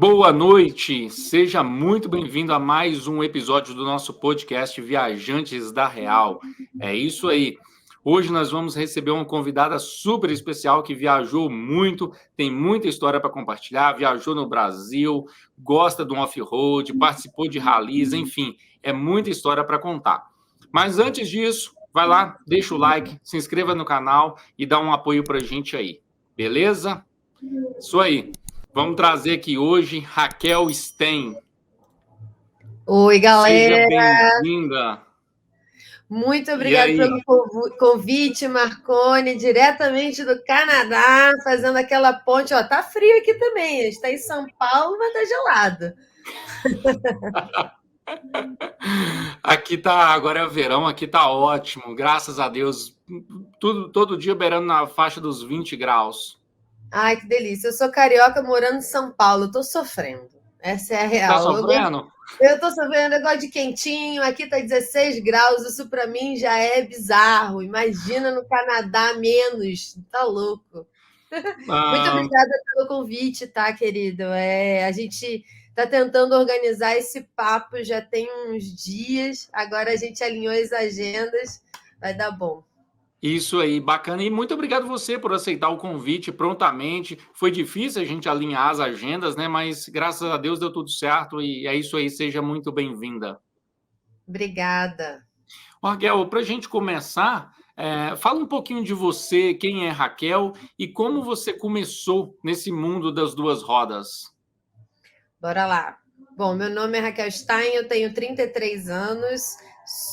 Boa noite, seja muito bem-vindo a mais um episódio do nosso podcast Viajantes da Real. É isso aí. Hoje nós vamos receber uma convidada super especial que viajou muito, tem muita história para compartilhar, viajou no Brasil, gosta do off-road, participou de rallies, enfim, é muita história para contar. Mas antes disso, vai lá, deixa o like, se inscreva no canal e dá um apoio para a gente aí, beleza? Isso aí. Vamos trazer aqui hoje Raquel Stein. Oi, galera. Seja bem-vinda. Muito obrigada pelo convite, Marcone, diretamente do Canadá, fazendo aquela ponte. Ó, tá frio aqui também. A gente está em São Paulo, mas tá gelado. Aqui tá, agora é verão, aqui tá ótimo, graças a Deus. Todo dia beirando na faixa dos 20 graus. Ai, que delícia. Eu sou carioca morando em São Paulo, tô sofrendo. Essa é a real. Tá sofrendo? Eu tô sofrendo, eu gosto de quentinho, aqui tá 16 graus, isso para mim já é bizarro. Imagina no Canadá menos, tá louco. Muito obrigada pelo convite, tá, querido? A gente está tentando organizar esse papo já tem uns dias, agora a gente alinhou as agendas, vai dar bom. Isso aí, bacana. E muito obrigado você por aceitar o convite prontamente. Foi difícil a gente alinhar as agendas, né? Mas graças a Deus deu tudo certo e é isso aí. Seja muito bem-vinda. Obrigada. Raquel, para a gente começar, fala um pouquinho de você, quem é Raquel e como você começou nesse mundo das duas rodas. Bora lá. Bom, meu nome é Raquel Stein, eu tenho 33 anos,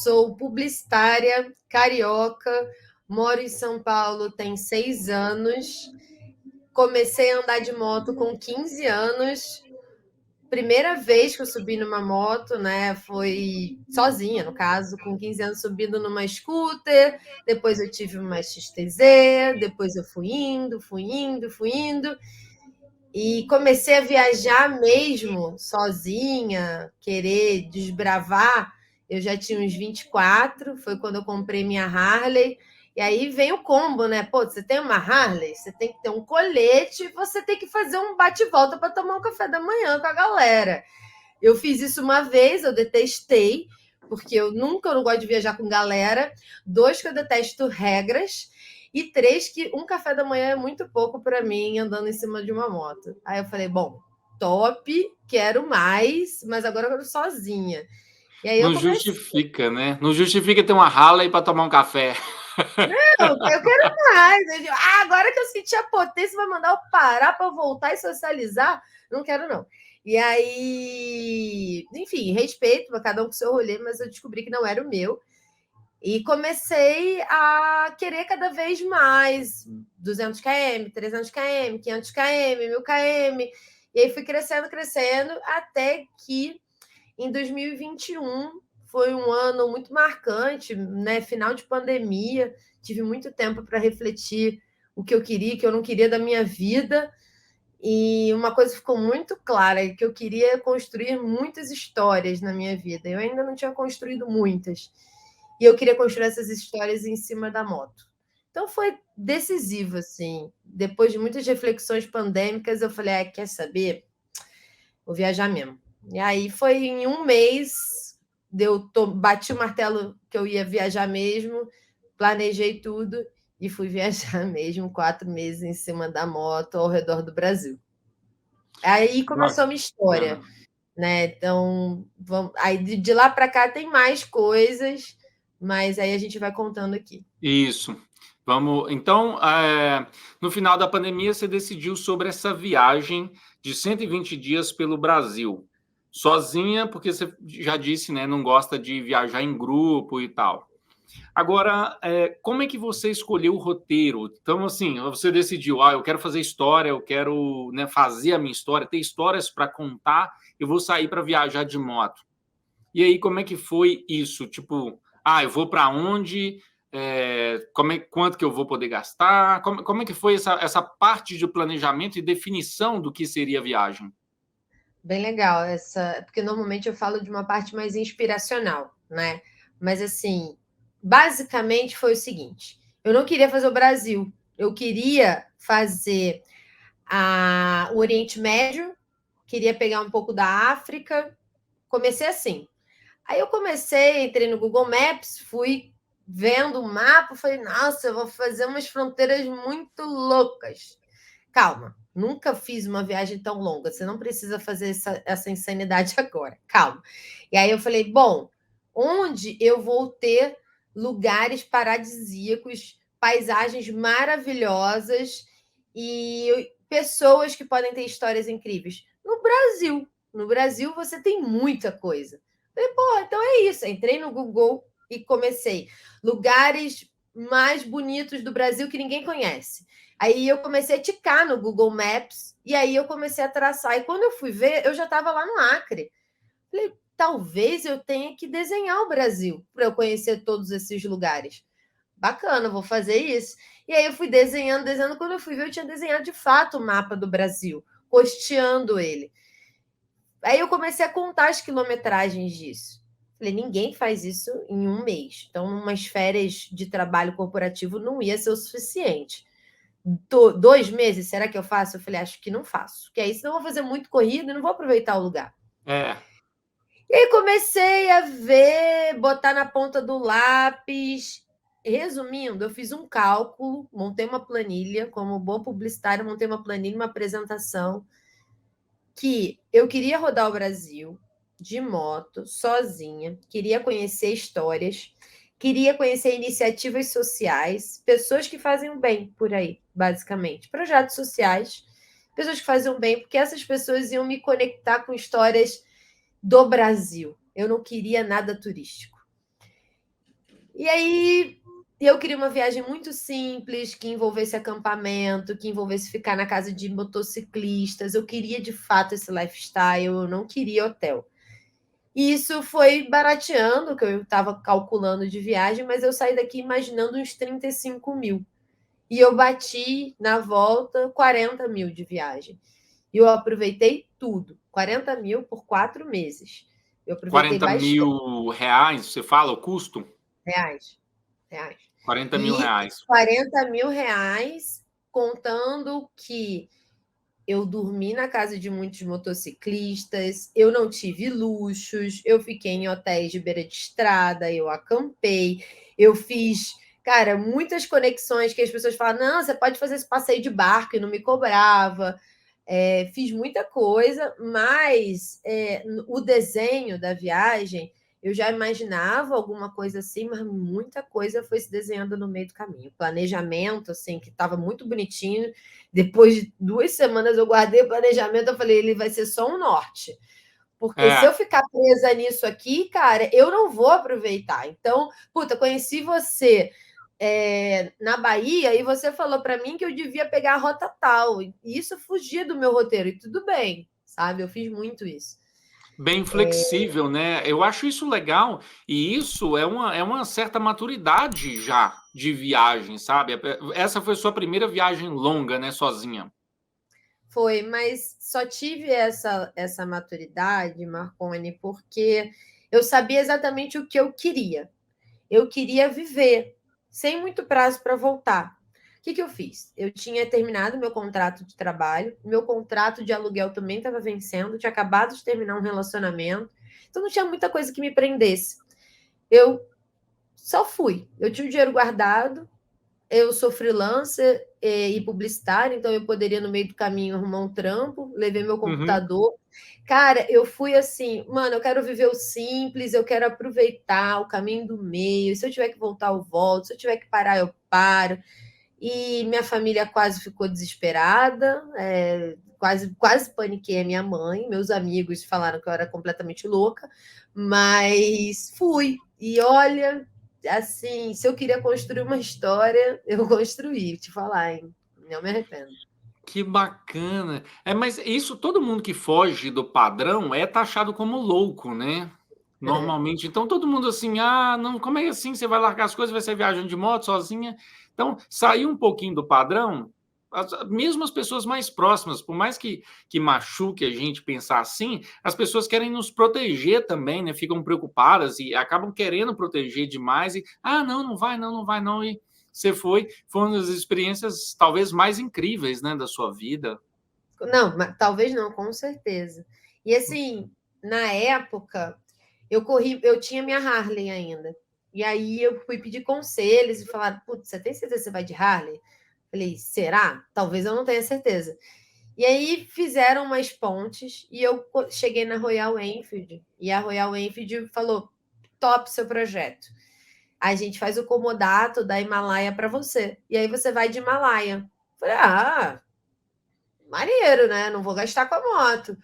sou publicitária, carioca, moro em São Paulo tem 6 anos, comecei a andar de moto com 15 anos. Primeira vez que eu subi numa moto, né, foi sozinha, no caso, com 15 anos subindo numa scooter, depois eu tive uma XTZ, depois eu fui indo, e comecei a viajar mesmo, sozinha, querer desbravar. Eu já tinha uns 24, foi quando eu comprei minha Harley. E aí vem o combo, né? Pô, você tem uma Harley, você tem que ter um colete, você tem que fazer um bate-volta para tomar um café da manhã com a galera. Eu fiz isso uma vez, eu detestei, porque eu não gosto de viajar com galera. 2, que eu detesto regras. E 3, que um café da manhã é muito pouco para mim andando em cima de uma moto. Aí eu falei, bom, top, quero mais, mas agora eu quero sozinha. E aí Não justifica, né? Não justifica ter uma Harley para tomar um café. Não, eu quero mais. Agora que eu senti a potência, vai mandar eu parar para voltar e socializar? Não quero, não. E aí, enfim, respeito, cada um com o seu rolê, mas eu descobri que não era o meu. E comecei a querer cada vez mais, 200 km, 300 km, 500 km, 1000 km. E aí fui crescendo, até que em 2021 foi um ano muito marcante, né? Final de pandemia, tive muito tempo para refletir o que eu queria, o que eu não queria da minha vida. E uma coisa ficou muito clara, que eu queria construir muitas histórias na minha vida. Eu ainda não tinha construído muitas. E eu queria construir essas histórias em cima da moto. Então foi decisivo, assim. Depois de muitas reflexões pandêmicas, eu falei, quer saber? Vou viajar mesmo. E aí foi em um mês, bati o martelo que eu ia viajar mesmo, planejei tudo e fui viajar mesmo 4 meses em cima da moto ao redor do Brasil. Aí começou a minha história, né? Então, aí de lá para cá tem mais coisas, mas aí a gente vai contando aqui. Isso. Vamos. Então, no final da pandemia, você decidiu sobre essa viagem de 120 dias pelo Brasil, sozinha, porque você já disse, né, não gosta de viajar em grupo e tal. Agora, como é que você escolheu o roteiro? Então, assim, você decidiu, eu quero fazer história, eu quero, né, fazer a minha história, ter histórias para contar, eu vou sair para viajar de moto. E aí, como é que foi isso? Tipo, eu vou para onde? Quanto que eu vou poder gastar? Como é que foi essa parte de planejamento e definição do que seria a viagem? Bem legal porque normalmente eu falo de uma parte mais inspiracional, né? Mas assim, basicamente foi o seguinte: eu não queria fazer o Brasil, eu queria fazer o Oriente Médio, queria pegar um pouco da África. Comecei assim. Aí eu comecei, entrei no Google Maps, fui vendo o mapa, falei, nossa, eu vou fazer umas fronteiras muito loucas. Calma, nunca fiz uma viagem tão longa, você não precisa fazer essa insanidade agora, calma. E aí eu falei, bom, onde eu vou ter lugares paradisíacos, paisagens maravilhosas e pessoas que podem ter histórias incríveis? No Brasil. No Brasil você tem muita coisa. Falei, pô, então é isso. Entrei no Google e comecei. Lugares mais bonitos do Brasil que ninguém conhece. Aí eu comecei a ticar no Google Maps e aí eu comecei a traçar. E quando eu fui ver, eu já estava lá no Acre. Falei, talvez eu tenha que desenhar o Brasil para eu conhecer todos esses lugares. Bacana, vou fazer isso. E aí eu fui desenhando, desenhando. Quando eu fui ver, eu tinha desenhado de fato o mapa do Brasil, costeando ele. Aí eu comecei a contar as quilometragens disso. Falei, ninguém faz isso em um mês. Então, umas férias de trabalho corporativo não ia ser o suficiente. 2 meses, será que eu faço? Eu falei, acho que não faço. Porque aí, senão eu vou fazer muito corrido e não vou aproveitar o lugar. É. E aí comecei a ver, botar na ponta do lápis. Resumindo, eu fiz um cálculo, montei uma planilha, como boa publicitária, montei uma planilha, uma apresentação, que eu queria rodar o Brasil de moto, sozinha, queria conhecer histórias, queria conhecer iniciativas sociais, pessoas que fazem o bem por aí, basicamente. Projetos sociais, pessoas que fazem o bem, porque essas pessoas iam me conectar com histórias do Brasil. Eu não queria nada turístico. E aí eu queria uma viagem muito simples, que envolvesse acampamento, que envolvesse ficar na casa de motociclistas. Eu queria de fato esse lifestyle, eu não queria hotel. E isso foi barateando, que eu estava calculando de viagem, mas eu saí daqui imaginando uns 35 mil. E eu bati na volta 40 mil de viagem. E eu aproveitei tudo. 40 mil por 4 meses. Eu aproveitei 40 bastante. mil reais, você fala o custo? Reais. 40 mil E reais. 40 mil reais, contando que eu dormi na casa de muitos motociclistas, eu não tive luxos, eu fiquei em hotéis de beira de estrada, eu acampei, eu fiz, cara, muitas conexões que as pessoas falam, não, você pode fazer esse passeio de barco e não me cobrava. Fiz muita coisa, mas o desenho da viagem eu já imaginava alguma coisa assim, mas muita coisa foi se desenhando no meio do caminho. Planejamento, assim, que estava muito bonitinho. Depois de 2 semanas eu guardei o planejamento, eu falei, ele vai ser só um norte. Porque se eu ficar presa nisso aqui, cara, eu não vou aproveitar. Então, puta, conheci você na Bahia e você falou para mim que eu devia pegar a rota tal. E isso fugia do meu roteiro. E tudo bem, sabe? Eu fiz muito isso. Bem flexível, né? Eu acho isso legal, e isso é uma certa maturidade já de viagem, sabe? Essa foi sua primeira viagem longa, né, sozinha? Foi, mas só tive essa maturidade, Marcone, porque eu sabia exatamente o que eu queria. Eu queria viver, sem muito prazo para voltar. O que eu fiz? Eu tinha terminado meu contrato de trabalho, meu contrato de aluguel também estava vencendo, tinha acabado de terminar um relacionamento, então não tinha muita coisa que me prendesse. Eu só fui. Eu tinha o dinheiro guardado, eu sou freelancer e publicitária, então eu poderia, no meio do caminho, arrumar um trampo, levei meu computador. Cara, eu fui assim, mano, eu quero viver o simples, eu quero aproveitar o caminho do meio. Se eu tiver que voltar, eu volto. Se eu tiver que parar, eu paro. E minha família quase ficou desesperada, quase paniquei a minha mãe. Meus amigos falaram que eu era completamente louca, mas fui. E olha, assim, se eu queria construir uma história, eu construí, te falar, hein? Não me arrependo. Que bacana. Mas isso, todo mundo que foge do padrão é taxado como louco, né? Normalmente. Então, todo mundo assim, não, como é assim? Você vai largar as coisas, vai ser viajando de moto sozinha? Então, sair um pouquinho do padrão, mesmo as pessoas mais próximas, por mais que machuque a gente pensar assim, as pessoas querem nos proteger também, né? Ficam preocupadas e acabam querendo proteger demais e, não, não vai, não, não vai, não. E foi uma das experiências talvez mais incríveis, né, da sua vida. Não, talvez não, com certeza. E assim, na época, eu tinha minha Harley ainda. E aí eu fui pedir conselhos e falaram: putz, você tem certeza que você vai de Harley? Falei, será? Talvez eu não tenha certeza. E aí fizeram umas pontes e eu cheguei na Royal Enfield. E a Royal Enfield falou: top seu projeto. A gente faz o comodato da Himalaia para você. E aí você vai de Himalaia. Falei, maneiro, né? Não vou gastar com a moto.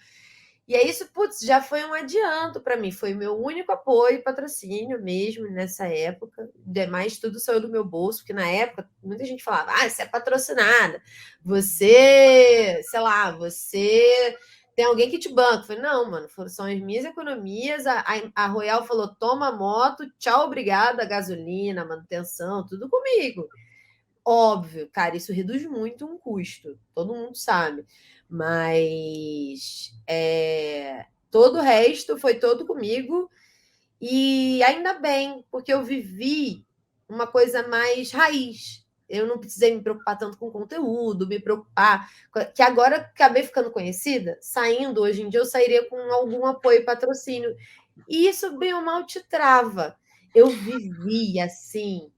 E aí isso, putz, já foi um adianto para mim. Foi o meu único apoio e patrocínio mesmo nessa época. Demais, tudo saiu do meu bolso, porque na época muita gente falava: você é patrocinada, você, sei lá, você tem alguém que te banca. Eu falei, não, mano, são as minhas economias. A Royal falou: toma a moto, tchau, obrigada, gasolina, manutenção, tudo comigo. Óbvio, cara, isso reduz muito um custo, todo mundo sabe. Mas todo o resto foi todo comigo. E ainda bem, porque eu vivi uma coisa mais raiz. Eu não precisei me preocupar tanto com conteúdo, me preocupar. Que agora acabei ficando conhecida, saindo, hoje em dia eu sairia com algum apoio e patrocínio. E isso, bem ou mal, te trava. Eu vivi assim,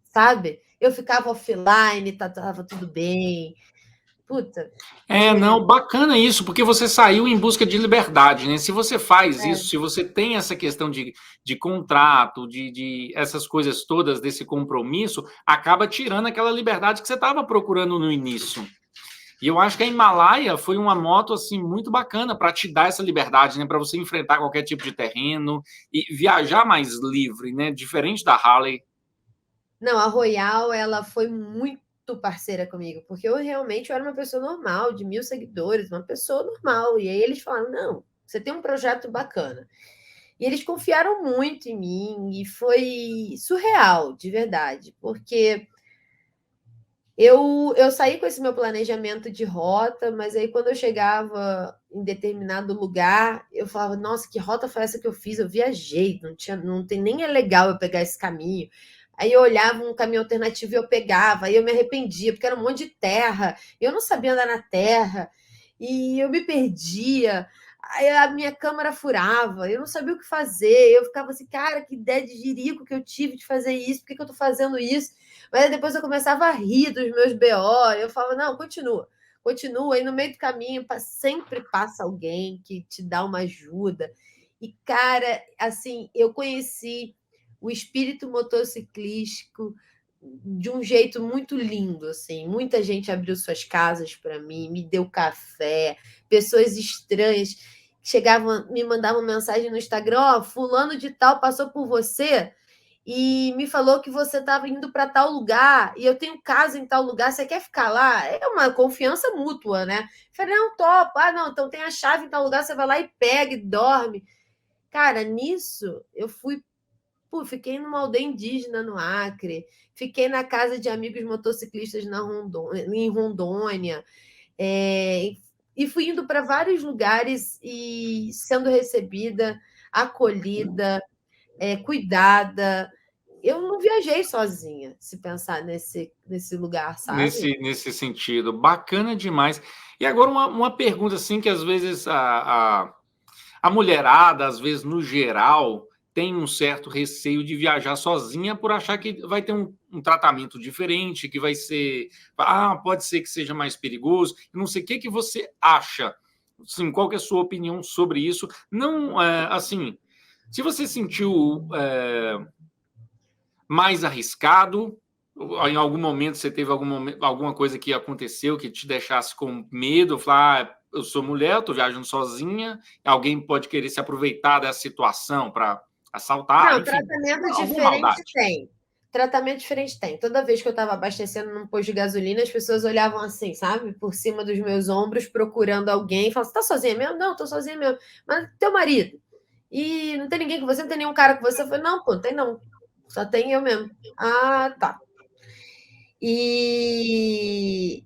sabe? Eu ficava offline, tava tudo bem. Puta, Não, bacana isso, porque você saiu em busca de liberdade, né? Se você faz isso, é. se você tem essa questão de contrato, de essas coisas todas, desse compromisso, acaba tirando aquela liberdade que você estava procurando no início. E eu acho que a Himalaia foi uma moto assim muito bacana para te dar essa liberdade, né? Para você enfrentar qualquer tipo de terreno e viajar mais livre, né? Diferente da Harley. Não, a Royal, ela foi muito parceira comigo, porque eu era uma pessoa normal, de 1.000 seguidores, uma pessoa normal. E aí eles falaram: não, você tem um projeto bacana. E eles confiaram muito em mim e foi surreal, de verdade, porque eu saí com esse meu planejamento de rota, mas aí quando eu chegava em determinado lugar, eu falava: nossa, que rota foi essa que eu fiz? Eu viajei, não tem nem é legal eu pegar esse caminho. Aí eu olhava um caminho alternativo e eu pegava, aí eu me arrependia, porque era um monte de terra, eu não sabia andar na terra, e eu me perdia, aí a minha câmera furava, eu não sabia o que fazer, eu ficava assim, cara, que ideia de jirico que eu tive de fazer isso, por que eu estou fazendo isso? Mas depois eu começava a rir dos meus BO, eu falava, não, continua, e no meio do caminho sempre passa alguém que te dá uma ajuda. E, cara, assim, eu conheci o espírito motociclístico de um jeito muito lindo, assim. Muita gente abriu suas casas para mim, me deu café, pessoas estranhas chegavam, me mandavam mensagem no Instagram: fulano de tal passou por você e me falou que você estava indo para tal lugar e eu tenho casa em tal lugar, você quer ficar lá? É uma confiança mútua, né? Eu falei, não, topo. Não, então tem a chave em tal lugar, você vai lá e pega e dorme. Cara, nisso eu fiquei numa aldeia indígena no Acre, fiquei na casa de amigos motociclistas em Rondônia, e fui indo para vários lugares e sendo recebida, acolhida, cuidada. Eu não viajei sozinha, se pensar nesse lugar, sabe? Nesse sentido. Bacana demais. E agora uma pergunta assim que às vezes a mulherada, às vezes no geral, tem um certo receio de viajar sozinha por achar que vai ter um tratamento diferente, que vai ser, pode ser que seja mais perigoso. Não sei o que você acha. Sim, qual que é a sua opinião sobre isso? Não, assim, se você sentiu mais arriscado, em algum momento você teve alguma coisa que aconteceu que te deixasse com medo, falar, eu sou mulher, estou viajando sozinha, alguém pode querer se aproveitar dessa situação para assaltar, Não, enfim, tratamento alguma diferente maldade. tem. Tratamento diferente tem. Toda vez que eu estava abastecendo num posto de gasolina, as pessoas olhavam assim, sabe? Por cima dos meus ombros, procurando alguém. Falavam, você tá sozinha mesmo? Não, tô sozinha mesmo. Mas teu marido? E não tem ninguém com você? Não tem nenhum cara com você? Eu falei, não, pô, não tem não. Só tem eu mesmo. Ah, tá. E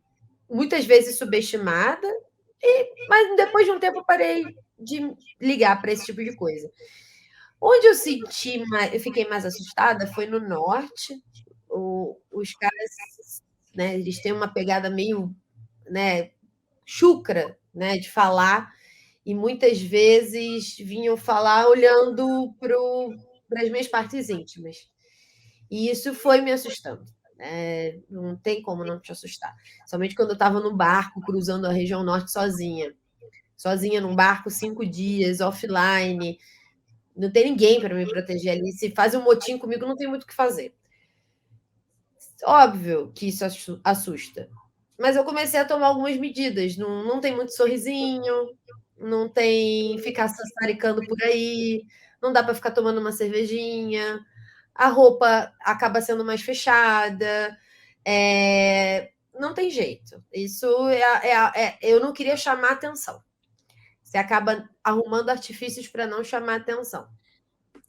muitas vezes subestimada, mas depois de um tempo eu parei de ligar para esse tipo de coisa. Onde eu fiquei mais assustada foi no norte. Os caras, né, eles têm uma pegada meio, né, chucra, né, de falar, e muitas vezes vinham falar olhando para as minhas partes íntimas. E isso foi me assustando. Não tem como não te assustar. Somente quando eu estava no barco, cruzando a região norte sozinha. Sozinha num barco, 5 dias, offline. Não tem ninguém para me proteger ali. Se faz um motim comigo, não tem muito o que fazer. Óbvio que isso assusta. Mas eu comecei a tomar algumas medidas. Não tem muito sorrisinho, não tem ficar sassaricando por aí, não dá para ficar tomando uma cervejinha, a roupa acaba sendo mais fechada. Não tem jeito. Isso eu não queria chamar atenção. Você acaba arrumando artifícios para não chamar atenção.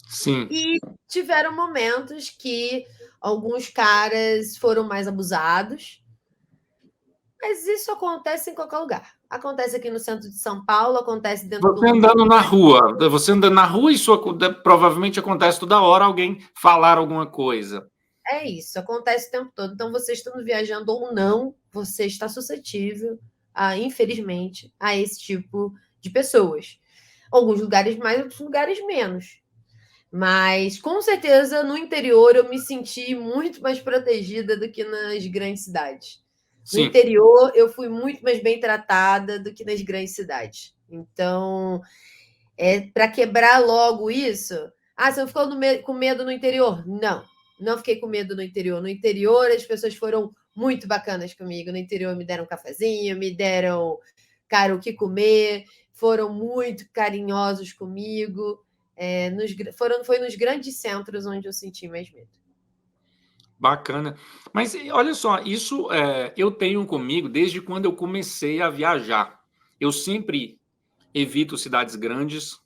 Sim. E tiveram momentos que alguns caras foram mais abusados, mas isso acontece em qualquer lugar. Acontece aqui no centro de São Paulo, acontece dentro do Você andando na rua, isso provavelmente acontece toda hora alguém falar alguma coisa. É isso, acontece o tempo todo. Então, você estando viajando ou não, você está suscetível, infelizmente, a esse tipo de pessoas. Alguns lugares mais, outros lugares menos. Mas, com certeza, no interior eu me senti muito mais protegida do que nas grandes cidades. No Sim. interior, eu fui muito mais bem tratada do que nas grandes cidades. Então, para quebrar logo isso. Você não ficou com medo no interior? Não, não fiquei com medo no interior. No interior, as pessoas foram muito bacanas comigo. No interior, me deram um cafezinho, me deram, cara, o que comer, foram muito carinhosos comigo. Foi nos grandes centros onde eu senti mais medo. Bacana. Mas olha só, isso eu tenho comigo desde quando eu comecei a viajar. Eu sempre evito cidades grandes.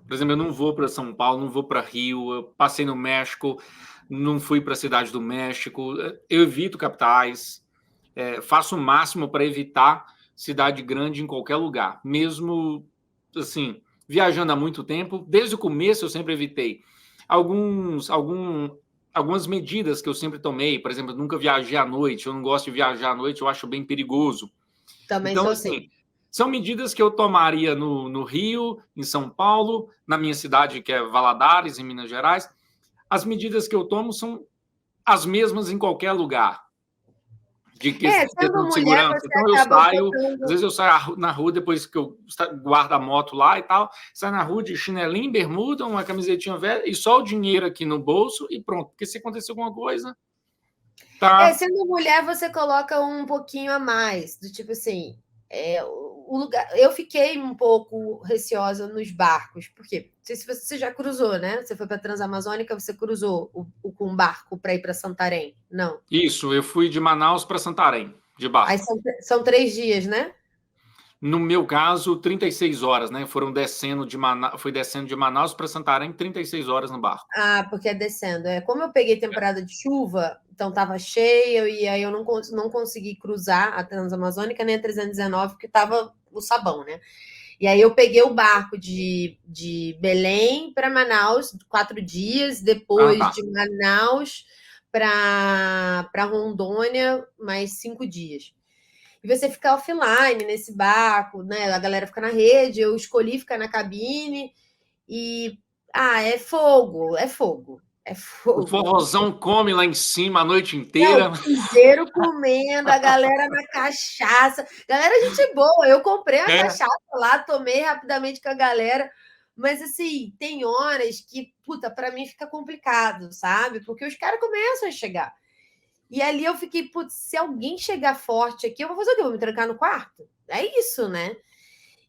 Por exemplo, eu não vou para São Paulo, não vou para Rio, eu passei no México, não fui para a cidade do México. Eu evito capitais, faço o máximo para evitar cidade grande em qualquer lugar. Mesmo, assim, viajando há muito tempo, desde o começo eu sempre evitei. Algumas medidas que eu sempre tomei, por exemplo, eu nunca viajei à noite, eu não gosto de viajar à noite, eu acho bem perigoso. Também Então, sou assim. assim, são medidas que eu tomaria no Rio, em São Paulo, na minha cidade, que é Valadares, em Minas Gerais. As medidas que eu tomo são as mesmas em qualquer lugar, de questão Sendo de mulher, segurança. você Então, eu acaba saio, às botando. vezes eu saio na rua, depois que eu guardo a moto lá e tal, saio na rua de chinelinho, bermuda, uma camisetinha velha e só o dinheiro aqui no bolso e pronto. Porque se acontecer alguma coisa, tá. Sendo mulher, você coloca um pouquinho a mais, do tipo assim, o lugar. Eu fiquei um pouco receosa nos barcos, porque não sei se você já cruzou, né? Você foi para a Transamazônica, você cruzou com um barco para ir para Santarém? Não. Isso, eu fui de Manaus para Santarém, de Aí barco. são 3 dias, né? No meu caso, 36 horas, né? Foi descendo de Manaus para Santarém, 36 horas no barco. Porque é descendo. Como eu peguei temporada de chuva, então estava cheio, e aí eu não consegui cruzar a Transamazônica nem a 319, porque estava o sabão, né? E aí eu peguei o barco de Belém para Manaus, 4 dias, Ah, depois tá. de Manaus para Rondônia, mais 5 dias. E você fica offline nesse barco, né? A galera fica na rede, eu escolhi ficar na cabine e é fogo, é fogo, é O fogo. forrozão come lá em cima a noite Não, inteira. o piseiro comendo, a galera na cachaça. Galera, gente boa. Eu comprei a É, cachaça lá, tomei rapidamente com a galera. Mas, assim, tem horas que, puta, pra mim fica complicado, sabe? Porque os caras começam a chegar. E ali eu fiquei, putz, se alguém chegar forte aqui, eu vou fazer o quê? Eu vou me trancar no quarto? É isso, né?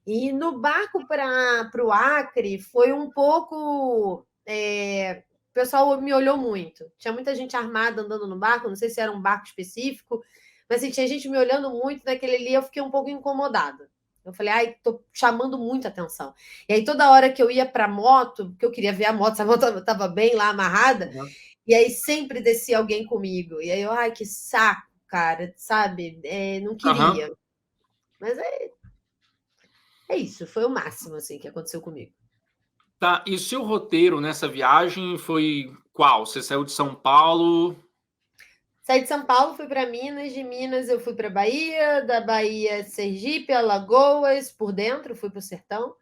E no barco para o Acre foi um pouco. O pessoal me olhou muito. Tinha muita gente armada andando no barco, não sei se era um barco específico, mas assim, tinha gente me olhando muito naquele ali, eu fiquei um pouco incomodada. Eu falei, ai, tô chamando muita atenção. E aí, toda hora que eu ia para a moto, porque eu queria ver a moto, a moto estava bem lá amarrada, e aí sempre descia alguém comigo. E aí eu, ai, que saco, cara, sabe? Não aham. queria. Mas é isso, foi o máximo assim que aconteceu comigo. Tá. E o seu roteiro nessa viagem foi qual? Você saiu de São Paulo? Saí de São Paulo, fui para Minas, de Minas eu fui para Bahia, da Bahia, Sergipe, Alagoas, por dentro, fui para o sertão.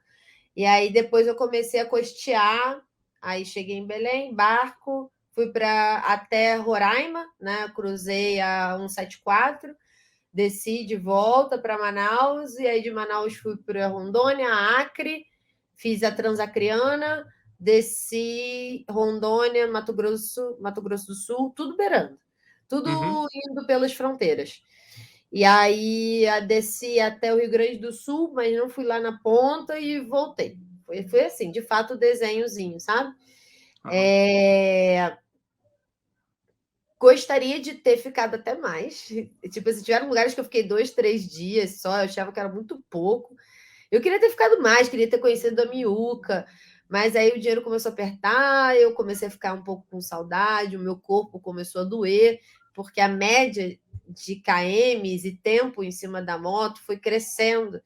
E aí depois eu comecei a costear, aí cheguei em Belém, barco, fui para até Roraima, né? Cruzei a 174, desci de volta para Manaus, e aí de Manaus fui para Rondônia, Acre, fiz a Transacriana, desci Rondônia, Mato Grosso do Sul, tudo beirando, Uhum. tudo indo pelas fronteiras. E aí desci até o Rio Grande do Sul, mas não fui lá na ponta e voltei. Foi assim, de fato, o desenhozinho, sabe? Aham. Gostaria de ter ficado até mais. Tipo, se tiveram lugares que eu fiquei 2, 3 dias só, eu achava que era muito pouco. Eu queria ter ficado mais, queria ter conhecido a Miúca, mas aí o dinheiro começou a apertar, eu comecei a ficar um pouco com saudade, o meu corpo começou a doer, porque a média de KMs e tempo em cima da moto foi crescendo,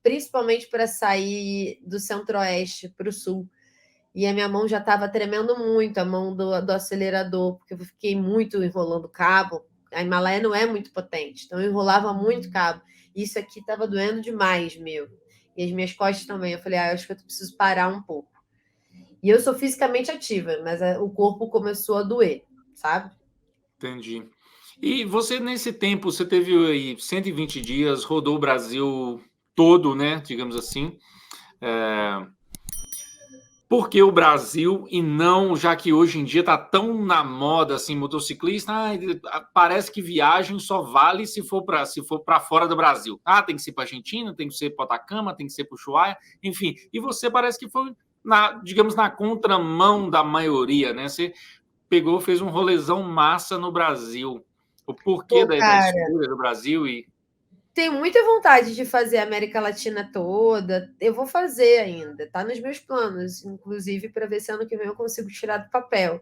principalmente para sair do centro-oeste para o sul. E a minha mão já estava tremendo muito, a mão do acelerador, porque eu fiquei muito enrolando cabo. A Himalaia não é muito potente, então eu enrolava muito cabo. Isso aqui estava doendo demais, meu. E as minhas costas também. Eu falei, eu acho que eu preciso parar um pouco. E eu sou fisicamente ativa, mas o corpo começou a doer, sabe? Entendi. E você, nesse tempo, você teve aí 120 dias, rodou o Brasil todo, né? Digamos assim. É, Por que o Brasil e não, já que hoje em dia está tão na moda assim, motociclista, parece que viagem só vale se for para fora do Brasil. Ah, tem que ser para Argentina, tem que ser para Atacama, tem que ser para Ushuaia, enfim. E você parece que foi digamos, na contramão da maioria, né? Você pegou, fez um rolezão massa no Brasil. O porquê Pô, da cara, escolha do Brasil e tenho muita vontade de fazer a América Latina toda. Eu vou fazer ainda, tá nos meus planos, inclusive para ver se ano que vem eu consigo tirar do papel.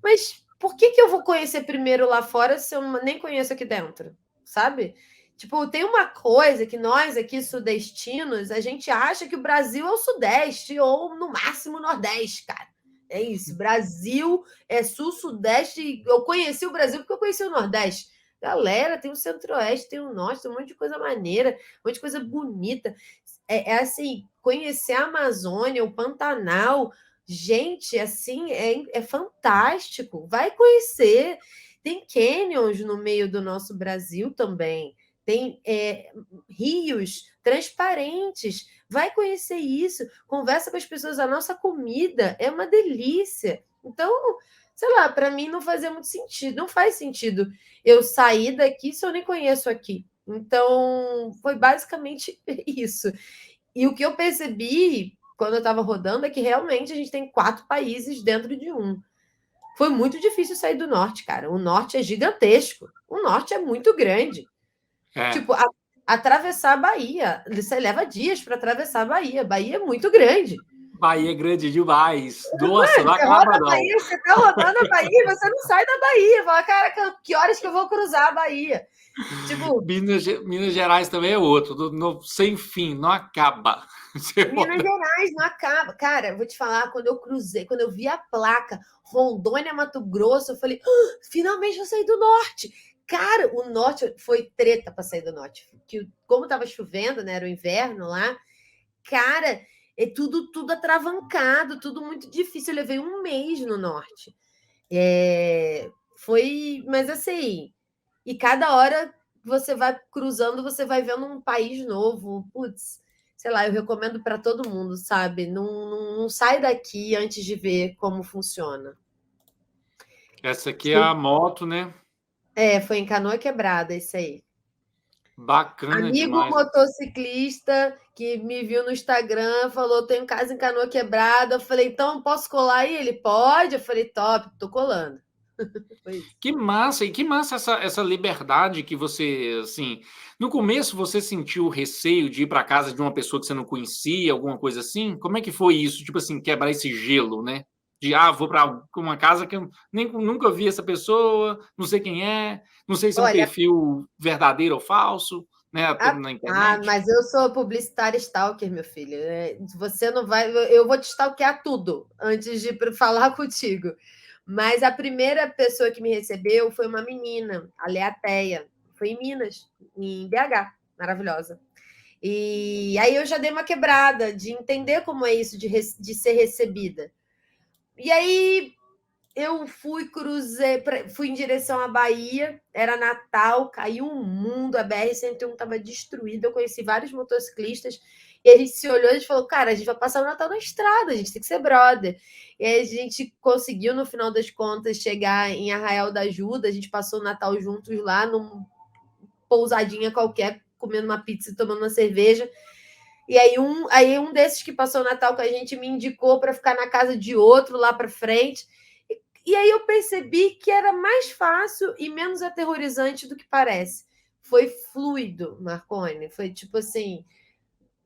Mas por que eu vou conhecer primeiro lá fora se eu nem conheço aqui dentro? Sabe? Tipo, tem uma coisa que nós aqui sudestinos, a gente acha que o Brasil é o Sudeste ou no máximo o Nordeste, cara. É isso. Brasil é Sul, Sudeste. Eu conheci o Brasil porque eu conheci o Nordeste. Galera, tem o Centro-Oeste, tem o Norte, tem um monte de coisa maneira, um monte de coisa bonita. É assim, conhecer a Amazônia, o Pantanal, gente, assim, é fantástico. Vai conhecer. Tem canyons no meio do nosso Brasil também. Tem rios transparentes. Vai conhecer isso. Conversa com as pessoas. A nossa comida é uma delícia. Então, sei lá, para mim não fazia muito sentido. Não faz sentido eu sair daqui se eu nem conheço aqui. Então, foi basicamente isso. E o que eu percebi quando eu estava rodando é que realmente a gente tem 4 países dentro de um. Foi muito difícil sair do norte, cara. O norte é gigantesco. O norte é muito grande. é, Tipo, atravessar a Bahia. Você leva dias para atravessar a Bahia. A Bahia é muito grande. Bahia é grande demais. Nossa, Mano, não você roda acaba a não. Bahia, você tá rodando a Bahia e você não sai da Bahia. Fala, cara, que horas que eu vou cruzar a Bahia? Tipo, Minas Gerais também é outro, sem fim, não acaba. Minas Gerais não acaba. Cara, eu vou te falar, quando eu cruzei, quando eu vi a placa Rondônia, Mato Grosso, eu falei, finalmente eu saí do norte. Cara, o norte foi treta para sair do norte. Que, como estava chovendo, né? Era o inverno lá, cara, é tudo atravancado, tudo muito difícil. Eu levei um mês no norte. Foi, mas assim, e cada hora você vai cruzando, você vai vendo um país novo. Putz, sei lá, eu recomendo para todo mundo, sabe? Não sai daqui antes de ver como funciona. Essa aqui é a moto, né? Foi em Canoa Quebrada, isso aí. Bacana Amigo demais. motociclista que me viu no Instagram, falou: tenho casa em Canoa Quebrada. Eu falei, então posso colar aí? Ele pode? Eu falei, top, tô colando. Foi isso. Que massa, e que massa essa liberdade que você, assim, no começo você sentiu receio de ir para casa de uma pessoa que você não conhecia, alguma coisa assim? Como é que foi isso? Tipo assim, quebrar esse gelo, né? Vou para uma casa que eu nunca vi essa pessoa, não sei quem é, não sei se é um Olha, perfil verdadeiro ou falso, né, na internet. mas eu sou publicitária stalker, meu filho. Você não vai. Eu vou te stalkear tudo antes de falar contigo. Mas a primeira pessoa que me recebeu foi uma menina, a Leateia. Foi em Minas, em BH, maravilhosa. E aí eu já dei uma quebrada de entender como é isso de ser recebida. E aí eu fui em direção à Bahia, era Natal, caiu um mundo, a BR-101 estava destruída, eu conheci vários motociclistas, e a gente se olhou e falou, cara, a gente vai passar o Natal na estrada, a gente tem que ser brother. E aí a gente conseguiu, no final das contas, chegar em Arraial da Ajuda, a gente passou o Natal juntos lá, numa pousadinha qualquer, comendo uma pizza e tomando uma cerveja. E aí um desses que passou o Natal com a gente me indicou para ficar na casa de outro lá para frente. E aí eu percebi que era mais fácil e menos aterrorizante do que parece. Foi fluido, Marconi. Foi tipo assim,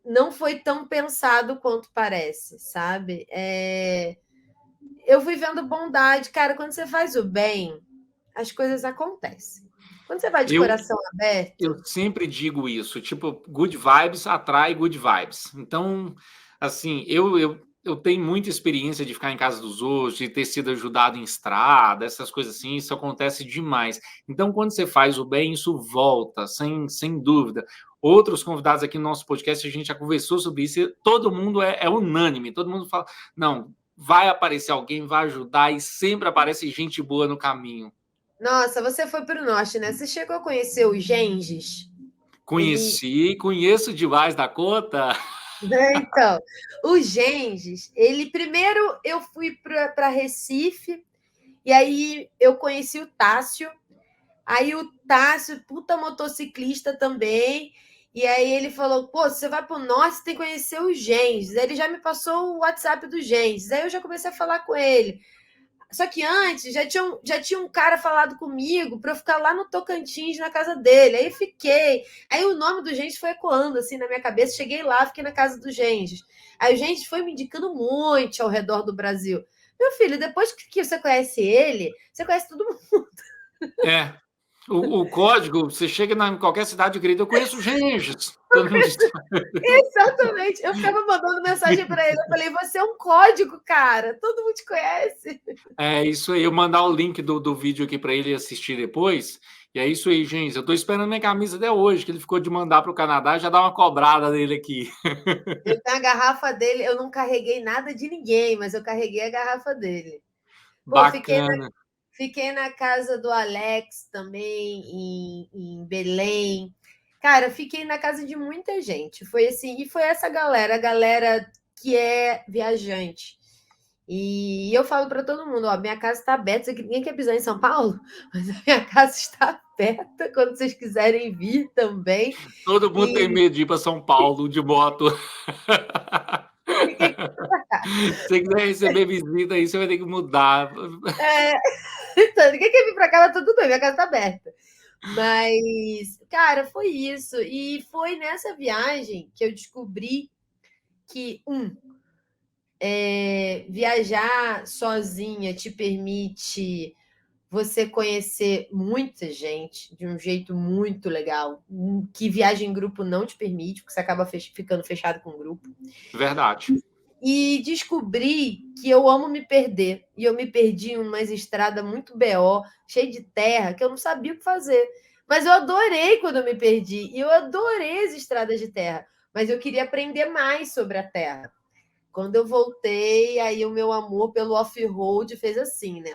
não foi tão pensado quanto parece, sabe? Eu fui vendo bondade. Cara, quando você faz o bem, as coisas acontecem. Quando você vai de Eu, coração aberto. eu sempre digo isso, tipo, good vibes atrai good vibes. Então, assim, eu tenho muita experiência de ficar em casa dos outros, de ter sido ajudado em estrada, essas coisas assim, isso acontece demais. Então, quando você faz o bem, isso volta, sem dúvida. Outros convidados aqui no nosso podcast, a gente já conversou sobre isso, e todo mundo é unânime, todo mundo fala, não, vai aparecer alguém, vai ajudar, e sempre aparece gente boa no caminho. Nossa, você foi para o norte, né? Você chegou a conhecer o Genges? Conheço demais da conta. Então, o Genges, ele primeiro eu fui para Recife, e aí eu conheci o Tássio. Aí o Tássio, puta motociclista também. E aí ele falou: pô, você vai para o norte, você tem que conhecer o Genges. Aí ele já me passou o WhatsApp do Genges. Aí eu já comecei a falar com ele. Só que antes já tinha um cara falado comigo para eu ficar lá no Tocantins, na casa dele. Aí fiquei. Aí o nome do Genges foi ecoando assim na minha cabeça. Cheguei lá, fiquei na casa do Genges. Aí o Genges foi me indicando muito ao redor do Brasil. Meu filho, depois que você conhece ele, você conhece todo mundo. É. O código, você chega em qualquer cidade grita, eu conheço Genges. Todo mundo diz. Exatamente. Eu ficava mandando mensagem para ele. Eu falei, você é um código, cara. Todo mundo te conhece. É isso aí, eu mandar o link do vídeo aqui para ele assistir depois. E é isso aí, gente. Eu tô esperando minha camisa até hoje, que ele ficou de mandar para o Canadá, já dá uma cobrada dele aqui. Eu tenho a garrafa dele. Eu não carreguei nada de ninguém, mas eu carreguei a garrafa dele. Pô, Bacana. fiquei na casa do Alex também, em Belém. Cara, fiquei na casa de muita gente. Foi assim, e foi essa galera, a galera que é viajante. E eu falo para todo mundo, ó, minha casa está aberta, ninguém quer pisar em São Paulo, mas a minha casa está aberta quando vocês quiserem vir também. Todo mundo tem medo de ir para São Paulo de moto. Ninguém... Se você quiser receber visita aí, você vai ter que mudar. Então, ninguém quer vir para cá, mas tudo bem, minha casa está aberta. Mas, cara, foi isso. E foi nessa viagem que eu descobri que, viajar sozinha te permite você conhecer muita gente de um jeito muito legal, que viagem em grupo não te permite, porque você acaba ficando fechado com o grupo. Verdade. E descobri que eu amo me perder. E eu me perdi em umas estradas muito BO, cheia de terra, que eu não sabia o que fazer. Mas eu adorei quando eu me perdi. E eu adorei as estradas de terra. Mas eu queria aprender mais sobre a terra. Quando eu voltei, aí o meu amor pelo off-road fez assim, né?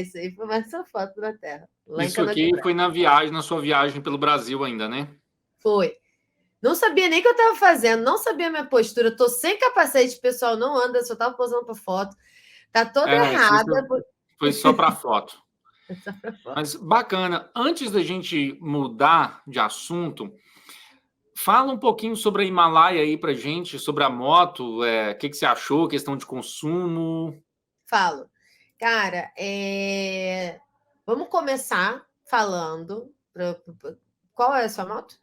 Isso aí foi mais essa foto da terra. Lá em Isso aqui Canavial. foi na sua viagem pelo Brasil ainda, né? Foi. Não sabia nem o que eu estava fazendo, não sabia a minha postura. Tô sem capacete, pessoal, não anda, só estava posando para foto. Tá toda errada. Foi só para foto. Mas bacana. Antes da gente mudar de assunto, fala um pouquinho sobre a Himalaia aí para gente, sobre a moto, o que você achou, questão de consumo. Falo. Cara, vamos começar falando. Qual é a sua moto?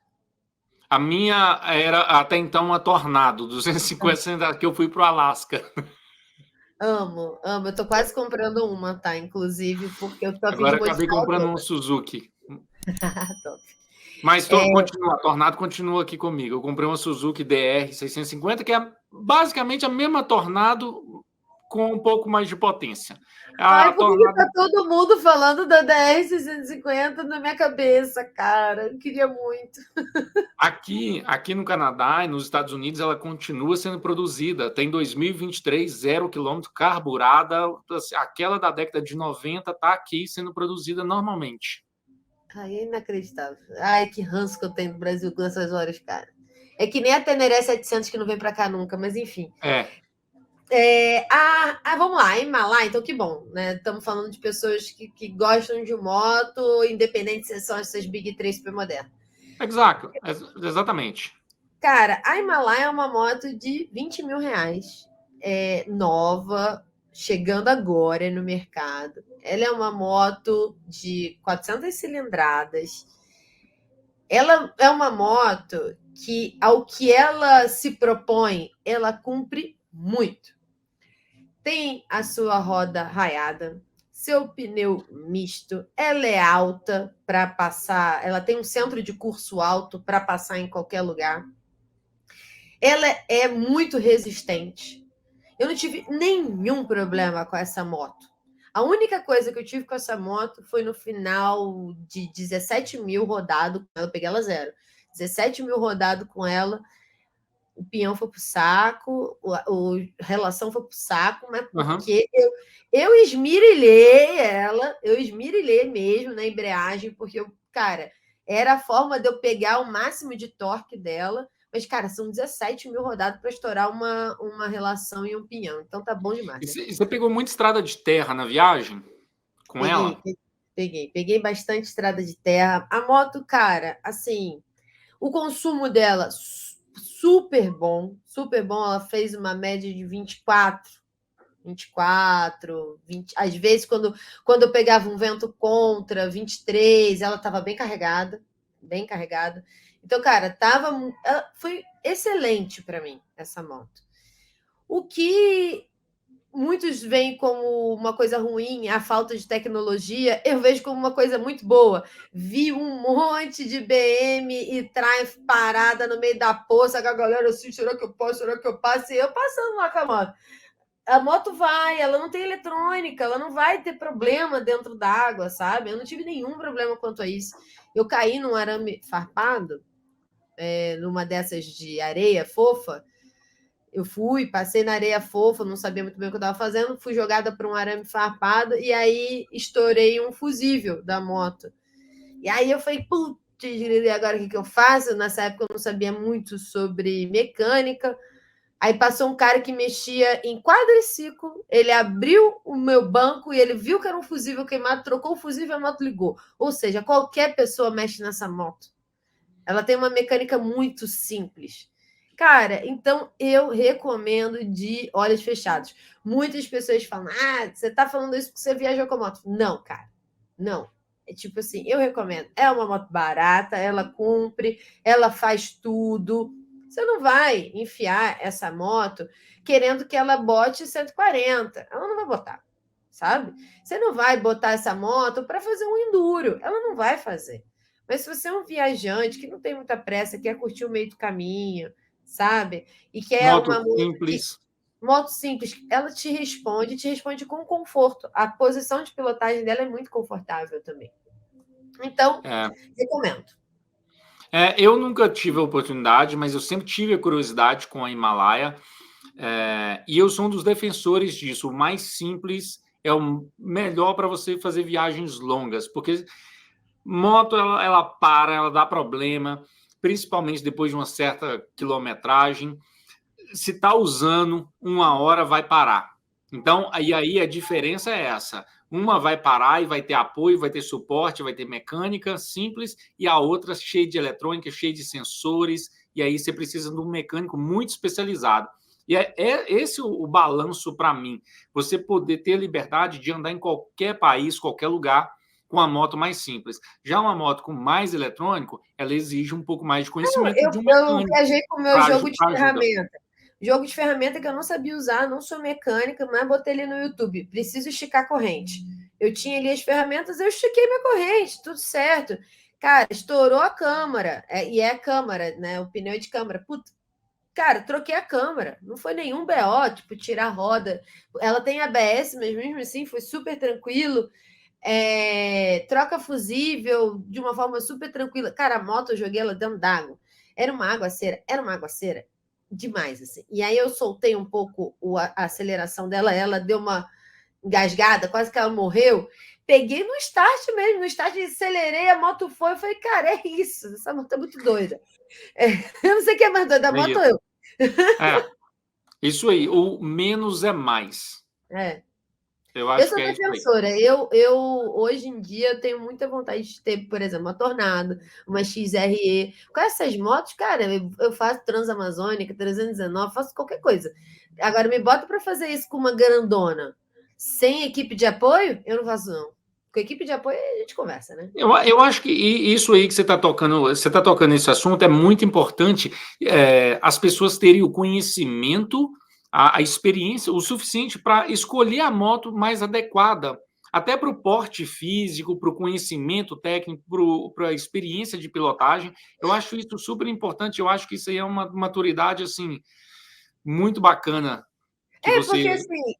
A minha era até então uma Tornado, 250 que eu fui para o Alasca. Amo, amo. Eu tô quase comprando uma, tá? Inclusive, porque eu tô a fim de Agora acabei modificar comprando o um Suzuki. Top. Mas continua, a Tornado continua aqui comigo. Eu comprei uma Suzuki DR 650, que é basicamente a mesma Tornado com um pouco mais de potência. Ai, A por que Tornado tá todo mundo falando da DR-650 na minha cabeça, cara? Eu queria muito. aqui no Canadá e nos Estados Unidos ela continua sendo produzida. Tem 2023, 0 km, carburada. Aquela da década de 90 está aqui sendo produzida normalmente. Ai, é inacreditável. Ai, que ranço que eu tenho no Brasil com essas horas, cara. É que nem a Teneré 700 que não vem para cá nunca, mas enfim. Vamos lá, Himalaia, então que bom, né? Estamos falando de pessoas que gostam de moto, independente se são essas Big 3 super modernas. Exato, exatamente. Cara, a Himalaia é uma moto de 20 mil reais, nova, chegando agora no mercado. Ela é uma moto de 400 cilindradas. Ela é uma moto que, ao que ela se propõe, ela cumpre muito. Tem a sua roda raiada, seu pneu misto, ela é alta para passar, ela tem um centro de curso alto para passar em qualquer lugar. Ela é muito resistente. Eu não tive nenhum problema com essa moto. A única coisa que eu tive com essa moto foi no final de 17 mil rodado. Eu peguei ela zero. 17 mil rodado com ela. O pinhão foi pro saco, a relação foi pro saco, mas porque eu esmirilhei ela, eu esmirilhei mesmo na embreagem, porque cara, era a forma de eu pegar o máximo de torque dela. Mas, cara, são 17 mil rodados para estourar uma relação e um pinhão. Então tá bom demais. Né? E você pegou muita estrada de terra na viagem com ela? Peguei bastante estrada de terra. A moto, cara, assim, o consumo dela super bom, super bom. Ela fez uma média de 24, 20. Às vezes, quando eu pegava um vento contra, 23, ela estava bem carregada, bem carregada. Então, cara, foi excelente para mim essa moto. O que muitos veem como uma coisa ruim, a falta de tecnologia, eu vejo como uma coisa muito boa. Vi um monte de BM e Triumph parada no meio da poça, com a galera assim, será que eu posso, será que eu passo? E eu passando lá com a moto. A moto vai, ela não tem eletrônica, ela não vai ter problema dentro d'água, sabe? Eu não tive nenhum problema quanto a isso. Eu caí num arame farpado, numa dessas de areia fofa. Eu passei na areia fofa, não sabia muito bem o que eu estava fazendo, fui jogada para um arame farpado e aí estourei um fusível da moto. E aí eu falei, putz, agora o que eu faço? Nessa época eu não sabia muito sobre mecânica. Aí passou um cara que mexia em quadriciclo, ele abriu o meu banco e ele viu que era um fusível queimado, trocou o fusível e a moto ligou. Ou seja, qualquer pessoa mexe nessa moto. Ela tem uma mecânica muito simples. Cara, então eu recomendo de olhos fechados. Muitas pessoas falam, você tá falando isso porque você viajou com a moto. Não, cara, não. É tipo assim, eu recomendo. É uma moto barata, ela cumpre, ela faz tudo. Você não vai enfiar essa moto querendo que ela bote 140. Ela não vai botar, sabe? Você não vai botar essa moto para fazer um enduro. Ela não vai fazer. Mas se você é um viajante que não tem muita pressa, quer curtir o meio do caminho, sabe? E quer Moto uma simples. moto simples, ela te responde com conforto. A posição de pilotagem dela é muito confortável também. Então, recomendo. Eu nunca tive a oportunidade, mas eu sempre tive a curiosidade com a Himalaia. E eu sou um dos defensores disso. O mais simples é o melhor para você fazer viagens longas, porque moto ela para, ela dá problema, principalmente depois de uma certa quilometragem. Se está usando, 1 hora vai parar. Então, aí a diferença é essa. Uma vai parar e vai ter apoio, vai ter suporte, vai ter mecânica simples, e a outra cheia de eletrônica, cheia de sensores, e aí você precisa de um mecânico muito especializado. E é esse o balanço para mim. Você poder ter a liberdade de andar em qualquer país, qualquer lugar, com a moto mais simples. Já uma moto com mais eletrônico, ela exige um pouco mais de conhecimento de um Eu mecânico. viajei com o meu jogo de ferramenta. Jogo de ferramenta que eu não sabia usar, não sou mecânica, mas botei ali no YouTube. Preciso esticar a corrente. Eu tinha ali as ferramentas, eu estiquei minha corrente, tudo certo. Cara, estourou a câmara. E é a câmara, né? O pneu é de câmara. Puta, Cara, troquei a câmera. Não foi nenhum BO, tipo, tirar a roda. Ela tem ABS, mas mesmo assim foi super tranquilo. Troca fusível de uma forma super tranquila. Cara, a moto eu joguei ela dentro d'água. Era uma aguaceira demais, assim. E aí eu soltei um pouco a aceleração dela, ela deu uma engasgada, quase que ela morreu. Peguei no start mesmo, no start acelerei, a moto foi, eu falei, cara, é isso, essa moto é muito doida. Eu não sei quem é mais doida, a É moto ou isso. eu. Isso aí, o menos é mais. É. Eu Eu acho sou que é isso aí. defensora. Hoje em dia, eu tenho muita vontade de ter, por exemplo, uma Tornado, uma XRE. Com essas motos, cara, eu faço Transamazônica, 319, faço qualquer coisa. Agora, me bota para fazer isso com uma grandona, sem equipe de apoio, eu não faço, não. Com equipe de apoio, a gente conversa, né? Eu acho que isso aí que você tá tocando esse assunto é muito importante, as pessoas terem o conhecimento, a experiência, o suficiente para escolher a moto mais adequada, até para o porte físico, para o conhecimento técnico, para a experiência de pilotagem. Eu acho isso super importante, eu acho que isso aí é uma maturidade assim, muito bacana que Porque você assim, tem.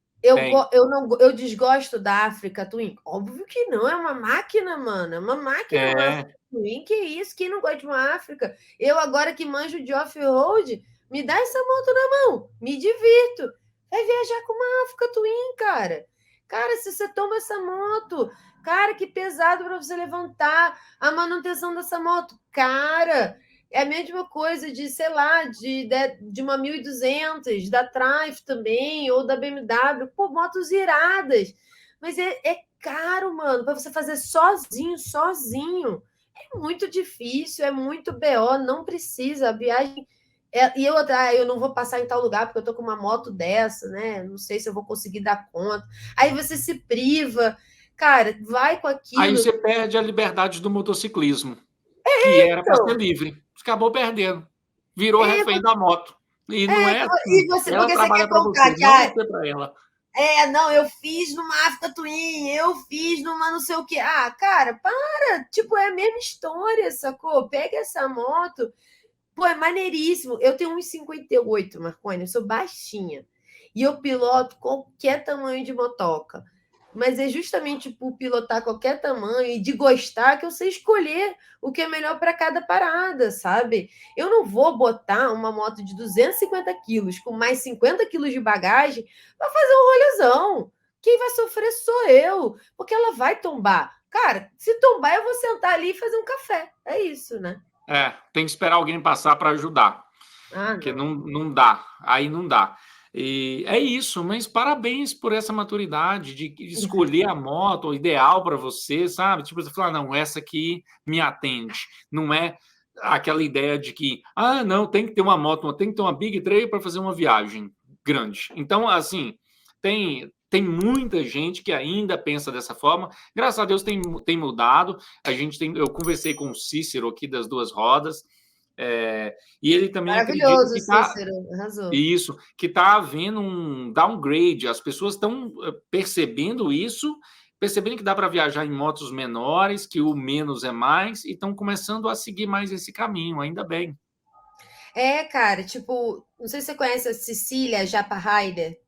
eu desgosto da África Twin. Óbvio que não, é uma máquina, mano. É uma máquina uma África É, Twin. Que isso? Quem não gosta de uma África? Eu, agora que manjo de off-road, me dá essa moto na mão, me divirto. Vai viajar com uma África Twin, cara. Cara, se você toma essa moto, cara, que pesado para você levantar a manutenção dessa moto. Cara, é a mesma coisa de, sei lá, de uma 1.200, da Triumph também, ou da BMW. Pô, motos iradas. Mas é caro, mano, para você fazer sozinho. É muito difícil, é muito BO, não precisa. A viagem. Eu não vou passar em tal lugar porque eu tô com uma moto dessa, né? Não sei se eu vou conseguir dar conta. Aí você se priva. Cara, vai com aí aquilo. você perde a liberdade do motociclismo, que era para ser Então, livre. Acabou perdendo. Virou refém da moto. E não é e assim. você, Ela porque você quer trabalha para contar você, que não você para ela. não, eu fiz numa África Twin, eu fiz numa não sei o quê. Ah, cara, para! Tipo, é a mesma história, sacou? Pega essa moto. Pô, é maneiríssimo. Eu tenho 1,58, Marconi, eu sou baixinha. E eu piloto qualquer tamanho de motoca. Mas é justamente por pilotar qualquer tamanho e de gostar que eu sei escolher o que é melhor para cada parada, sabe? Eu não vou botar uma moto de 250 quilos com mais 50 quilos de bagagem para fazer um rolezão. Quem vai sofrer sou eu, porque ela vai tombar. Cara, se tombar, eu vou sentar ali e fazer um café. É isso, né? Tem que esperar alguém passar para ajudar. Ah, Porque não. não dá. Aí não dá. E é isso, mas parabéns por essa maturidade de escolher a moto ideal para você, sabe? Tipo, você falar, não, essa aqui me atende. Não é aquela ideia de que, não, tem que ter uma moto, tem que ter uma Big Trail para fazer uma viagem grande. Então, assim, tem muita gente que ainda pensa dessa forma. Graças a Deus tem mudado. Eu conversei com o Cícero aqui das Duas Rodas, e ele também acredita Maravilhoso, que está Cícero, arrasou. isso, que está havendo um downgrade. As pessoas estão percebendo isso, percebendo que dá para viajar em motos menores, que o menos é mais, e estão começando a seguir mais esse caminho, ainda bem. Cara, tipo, não sei se você conhece a Cecília Japa Ryder.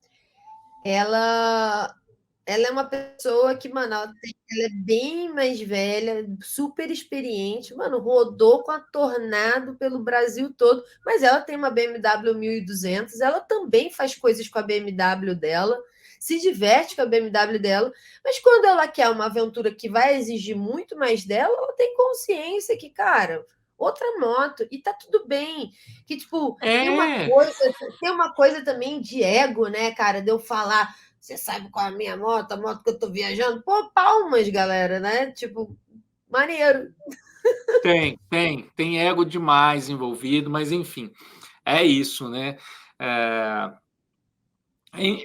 Ela, ela é uma pessoa que, mano, ela é bem mais velha, super experiente, mano, rodou com a Tornado pelo Brasil todo, mas ela tem uma BMW 1200, ela também faz coisas com a BMW dela, se diverte com a BMW dela, mas quando ela quer uma aventura que vai exigir muito mais dela, ela tem consciência que, cara, outra moto, e tá tudo bem. Que, tipo, É, tem uma coisa também de ego, né, cara, de eu falar. Você sabe qual é a minha moto, a moto que eu tô viajando? Pô, palmas, galera, né? Tipo, maneiro. tem ego demais envolvido, mas enfim, é isso, né? É,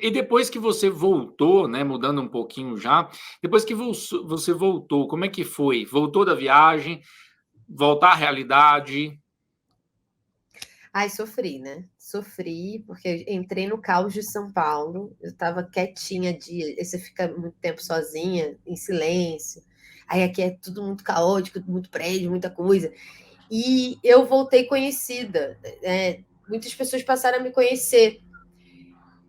e depois que você voltou, né, mudando um pouquinho já, depois que você voltou, como é que foi? Voltou da viagem, voltar à realidade? Ai, sofri, né? Sofri, porque entrei no caos de São Paulo, eu tava quietinha, aí você fica muito tempo sozinha, em silêncio. Aí aqui é tudo muito caótico, muito prédio, muita coisa. E eu voltei conhecida. muitas pessoas passaram a me conhecer.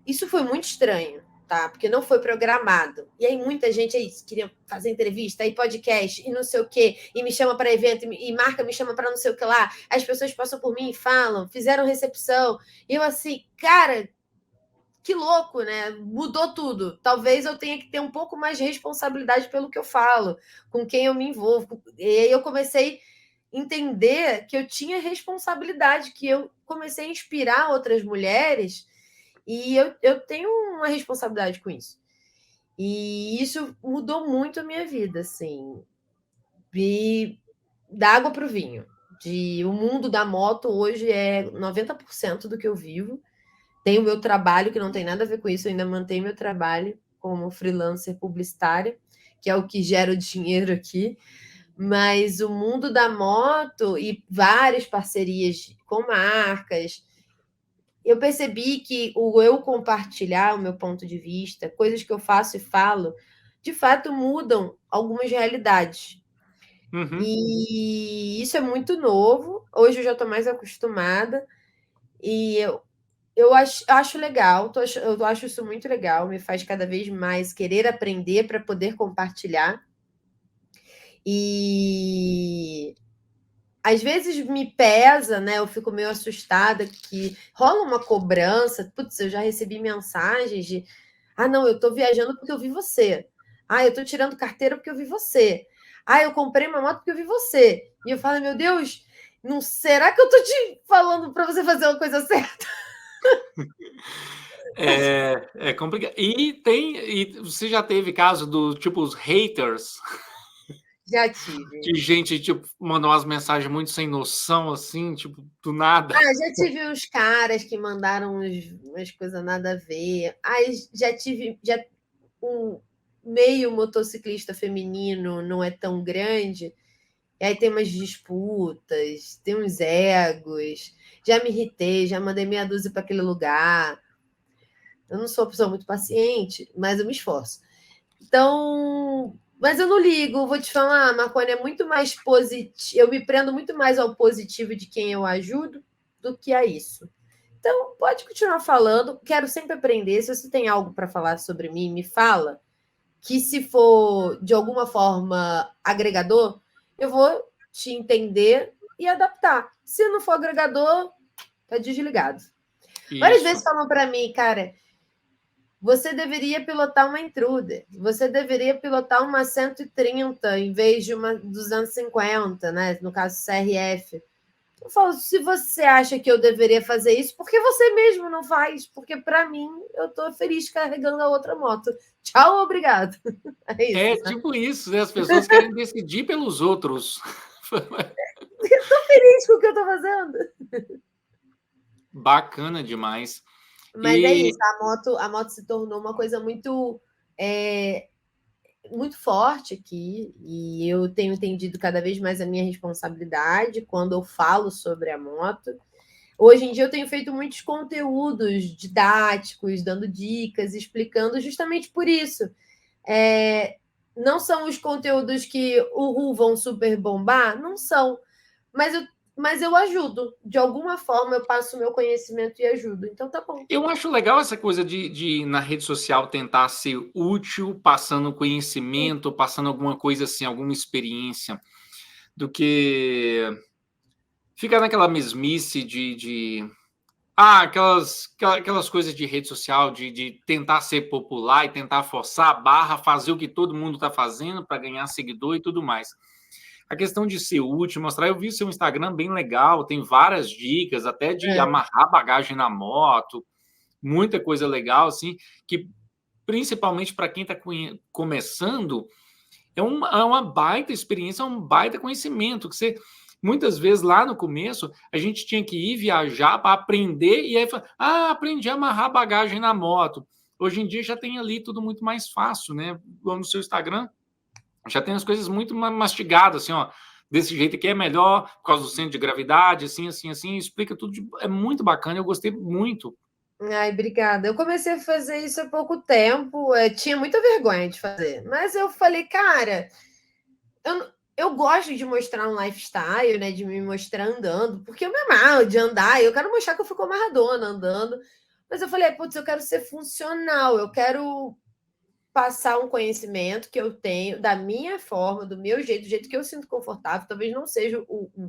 Isso foi muito estranho, tá? Porque não foi programado. E aí muita gente aí queria fazer entrevista, aí podcast, e não sei o quê, e me chama para evento, e marca me chama para não sei o que lá. As pessoas passam por mim e falam, fizeram recepção. E eu assim, cara, que louco, né? Mudou tudo. Talvez eu tenha que ter um pouco mais de responsabilidade pelo que eu falo, com quem eu me envolvo. E aí eu comecei a entender que eu tinha responsabilidade, que eu comecei a inspirar outras mulheres e eu tenho uma responsabilidade com isso. E isso mudou muito a minha vida, assim. E da água para o vinho. O mundo da moto hoje é 90% do que eu vivo. Tem o meu trabalho, que não tem nada a ver com isso, eu ainda mantenho meu trabalho como freelancer publicitária, que é o que gera o dinheiro aqui. Mas o mundo da moto e várias parcerias com marcas, eu percebi que o eu compartilhar o meu ponto de vista, coisas que eu faço e falo, de fato mudam algumas realidades. Uhum. E isso é muito novo. Hoje eu já estou mais acostumada. E eu acho legal, eu acho isso muito legal, me faz cada vez mais querer aprender para poder compartilhar. E às vezes me pesa, né? Eu fico meio assustada que rola uma cobrança. Putz, eu já recebi mensagens de: ah, não, eu estou viajando porque eu vi você. Ah, eu estou tirando carteira porque eu vi você. Ah, eu comprei uma moto porque eu vi você. E eu falo, meu Deus, não será que eu estou te falando para você fazer uma coisa certa? É complicado. E você já teve caso do tipo os haters, Já tive. de gente tipo mandou umas mensagens muito sem noção assim, tipo do nada. Ah, já tive uns caras que mandaram umas coisas nada a ver. Aí já tive um meio motociclista feminino não é tão grande. E aí tem umas disputas, tem uns egos. Já me irritei, já mandei meia dúzia para aquele lugar. Eu não sou uma pessoa muito paciente, mas eu me esforço. Então, mas eu não ligo, vou te falar, a maconha é muito mais positiva. Eu me prendo muito mais ao positivo de quem eu ajudo do que a isso. Então, pode continuar falando, quero sempre aprender. Se você tem algo para falar sobre mim, me fala. Que se for de alguma forma agregador, eu vou te entender e adaptar. Se não for agregador, tá desligado. Várias vezes Isso. falam para mim, cara, você deveria pilotar uma Intruder, você deveria pilotar uma 130 em vez de uma 250, né? No caso CRF. Eu falo, se você acha que eu deveria fazer isso, por que você mesmo não faz? Porque para mim, eu estou feliz carregando a outra moto. Tchau, obrigado. É É isso, né? tipo isso, né? As pessoas querem decidir pelos outros. Estou feliz com o que eu estou fazendo. Bacana demais. Mas é E isso, a moto se tornou uma coisa muito forte aqui, e eu tenho entendido cada vez mais a minha responsabilidade quando eu falo sobre a moto. Hoje em dia eu tenho feito muitos conteúdos didáticos, dando dicas, explicando justamente por isso. Não são os conteúdos que vão super bombar? Não são. Mas eu ajudo. De alguma forma eu passo o meu conhecimento e ajudo. Então tá bom. eu acho legal essa coisa de na rede social tentar ser útil, passando conhecimento, passando alguma coisa assim, alguma experiência, do que ficar naquela mesmice aquelas coisas de rede social, de tentar ser popular e tentar forçar a barra, fazer o que todo mundo está fazendo para ganhar seguidor e tudo mais. A questão de ser útil, mostrar, eu vi seu Instagram bem legal, tem várias dicas, até de amarrar bagagem na moto, muita coisa legal, assim, que principalmente para quem está começando, é uma baita experiência, é um baita conhecimento, que você, muitas vezes, lá no começo, a gente tinha que ir viajar para aprender, e aí, aprendi a amarrar bagagem na moto. Hoje em dia já tem ali tudo muito mais fácil, né? No seu Instagram, já tem as coisas muito mastigadas, assim, ó, desse jeito aqui é melhor, por causa do centro de gravidade, assim, assim, assim, explica tudo, é muito bacana, eu gostei muito. Ai, obrigada. Eu comecei a fazer isso há pouco tempo. Tinha muita vergonha de fazer. Mas eu falei, cara, eu gosto de mostrar um lifestyle, né? De me mostrar andando, porque eu me amarro de andar, eu quero mostrar que eu fico amarradona andando. Mas eu falei, putz, eu quero ser funcional, eu quero passar um conhecimento que eu tenho da minha forma, do meu jeito, do jeito que eu sinto confortável. Talvez não seja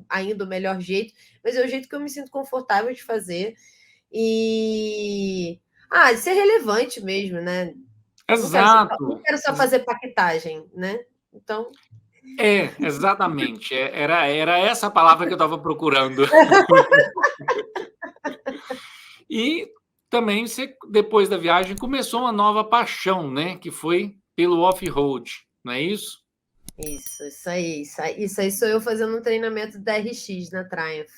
ainda o melhor jeito, mas é o jeito que eu me sinto confortável de fazer. E de ser relevante mesmo, né? Não Exato. quero só fazer paquetagem, né? Então, Exatamente. Era essa palavra que eu estava procurando. E também você, depois da viagem, começou uma nova paixão, né? Que foi pelo off-road, não é isso? isso aí sou eu fazendo um treinamento da RX na Triumph.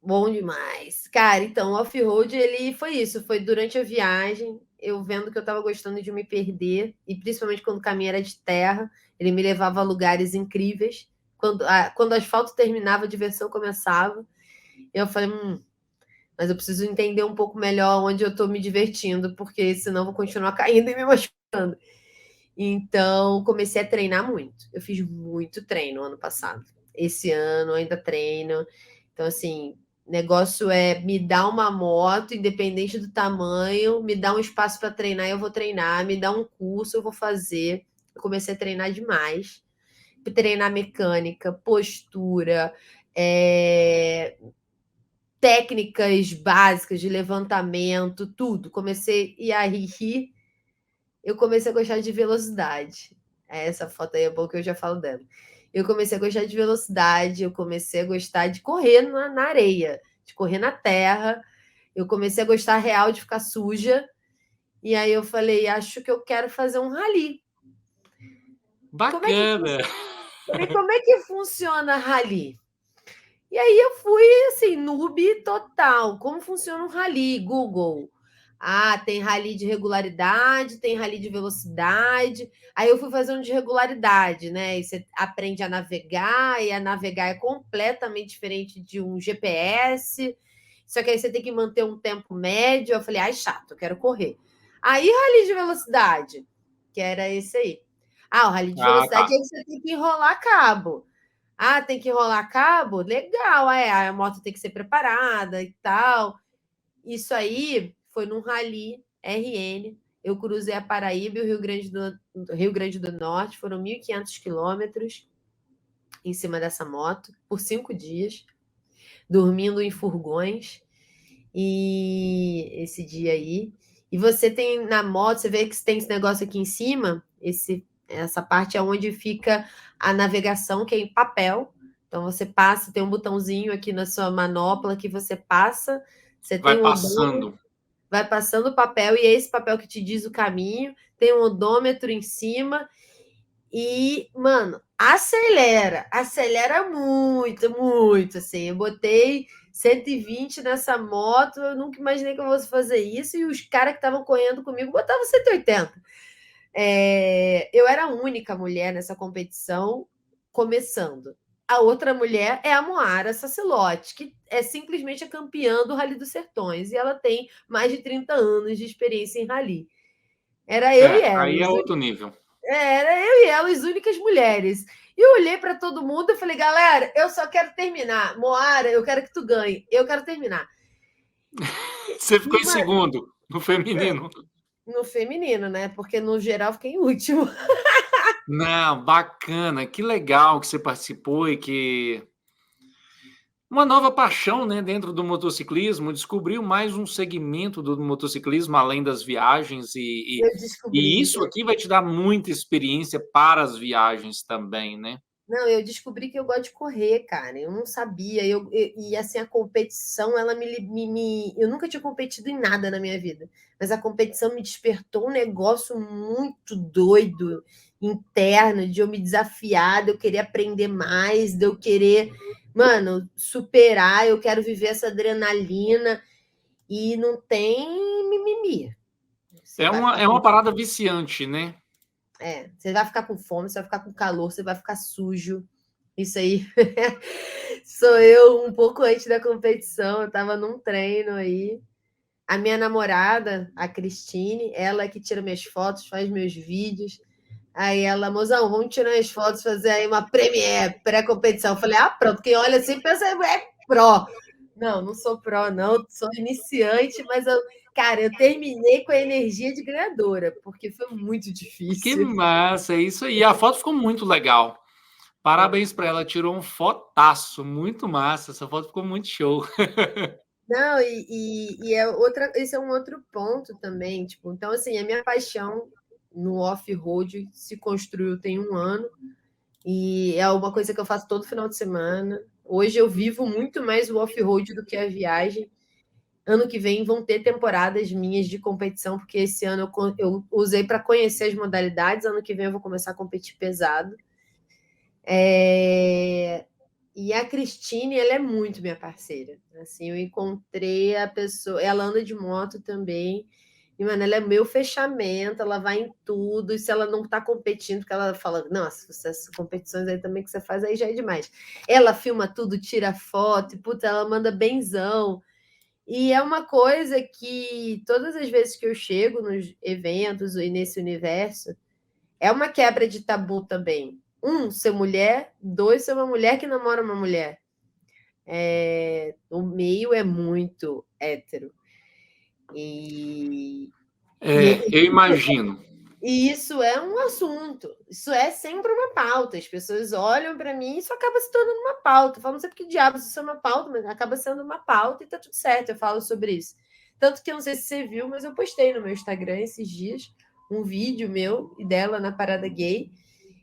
Bom demais. Cara, então, o off-road, ele foi isso. Foi durante a viagem, eu vendo que eu estava gostando de me perder, e principalmente quando o caminho era de terra, ele me levava a lugares incríveis. Quando o asfalto terminava, a diversão começava. Eu falei, mas eu preciso entender um pouco melhor onde eu estou me divertindo, porque senão eu vou continuar caindo e me machucando. Então, comecei a treinar muito. Eu fiz muito treino ano passado. Esse ano ainda treino. Então, assim, negócio é me dar uma moto, independente do tamanho, me dá um espaço para treinar, eu vou treinar, me dá um curso, eu vou fazer. Eu comecei a treinar demais. Treinar mecânica, postura, técnicas básicas de levantamento, tudo. Eu comecei a gostar de velocidade. Essa foto aí é boa que eu já falo dela. Eu comecei a gostar de velocidade, eu comecei a gostar de correr na areia, de correr na terra. Eu comecei a gostar real de ficar suja. E aí eu falei, acho que eu quero fazer um rally. Como é que, Bacana. como é que funciona rally? E aí eu fui assim, noob total. Como funciona um rally? Google. Tem rally de regularidade, tem rally de velocidade. Aí eu fui fazer um de regularidade, né? E você aprende a navegar, e a navegar é completamente diferente de um GPS. Só que aí você tem que manter um tempo médio. Eu falei, chato, eu quero correr. Aí, rally de velocidade, que era esse aí. O rally de Ah, velocidade tá. é que você tem que enrolar cabo. Tem que enrolar cabo? Legal, a moto tem que ser preparada e tal. Isso aí foi num Rally RN. Eu cruzei a Paraíba e o Rio Grande do Norte, foram 1.500 quilômetros em cima dessa moto, por 5 dias, dormindo em furgões. E esse dia aí. E você tem na moto, você vê que tem esse negócio aqui em cima, essa parte é onde fica a navegação, que é em papel. Então você passa, tem um botãozinho aqui na sua manopla que você passa, você tem Vai um odômetro, passando. vai passando o papel, e é esse papel que te diz o caminho, tem um odômetro em cima, e, mano, acelera muito, muito, assim. Eu botei 120 nessa moto, eu nunca imaginei que eu fosse fazer isso, e os caras que estavam correndo comigo botavam 180. Eu era a única mulher nessa competição começando. A outra mulher é a Moara Sacelotti, que é simplesmente a campeã do Rally dos Sertões, e ela tem mais de 30 anos de experiência em rally. Era eu e ela, Aí é outro nível. era eu e ela, as únicas mulheres. E eu olhei para todo mundo e falei, galera, eu só quero terminar. Moara, eu quero que tu ganhe. Eu quero terminar. Você ficou E em segundo no feminino. no feminino, né? Porque no geral fiquei em último. Não, bacana, que legal que você participou e que uma nova paixão, né, dentro do motociclismo, descobriu mais um segmento do motociclismo além das viagens Eu e descobri. isso aqui vai te dar muita experiência para as viagens também, né? Não, eu descobri que eu gosto de correr, cara. Eu não sabia. E assim, a competição, ela eu nunca tinha competido em nada na minha vida. Mas a competição me despertou um negócio muito doido, interno, de eu me desafiar, de eu querer aprender mais, de eu querer, mano, superar. Eu quero viver essa adrenalina. E não tem mimimi. Você vai ficar É com uma parada viciante, né? Você vai ficar com fome, você vai ficar com calor, você vai ficar sujo. Isso aí sou eu um pouco antes da competição. Eu estava num treino aí. A minha namorada, a Cristine, ela é que tira minhas fotos, faz meus vídeos. Aí ela, mozão, vamos tirar as fotos, fazer aí uma premiere, pré-competição. Eu falei, pronto, quem olha assim pensa, é pró. Não, não sou pró, não, sou iniciante, mas cara, eu terminei com a energia de ganhadora, porque foi muito Que difícil. massa, é isso aí. A foto ficou muito legal. Parabéns para ela, tirou um fotaço, muito massa. Essa foto ficou muito show. Não, esse é um outro ponto também, tipo, então assim, a minha paixão no off-road se construiu tem 1 ano, e é uma coisa que eu faço todo final de semana. Hoje eu vivo muito mais o off-road do que a viagem. Ano que vem vão ter temporadas minhas de competição, porque esse ano eu usei para conhecer as modalidades, ano que vem eu vou começar a competir pesado. E a Cristine, ela é muito minha parceira. Assim, eu encontrei a pessoa, ela anda de moto também, e, mano, ela é meu fechamento, ela vai em tudo, e se ela não tá competindo, porque ela fala, nossa, essas competições aí também que você faz aí já é demais. Ela filma tudo, tira foto, e, puta, ela manda benzão. E é uma coisa que todas as vezes que eu chego nos eventos e nesse universo, é uma quebra de tabu também. Ser mulher, 2, ser uma mulher que namora uma mulher. O meio é muito hétero. E Eu imagino. isso é um assunto. Isso é sempre uma pauta. As pessoas olham para mim e isso acaba se tornando uma pauta. Eu falo, não sei por que diabos isso é uma pauta, mas acaba sendo uma pauta e tá tudo certo. Eu falo sobre isso. Tanto que eu não sei se você viu, mas eu postei no meu Instagram esses dias um vídeo meu e dela na parada gay.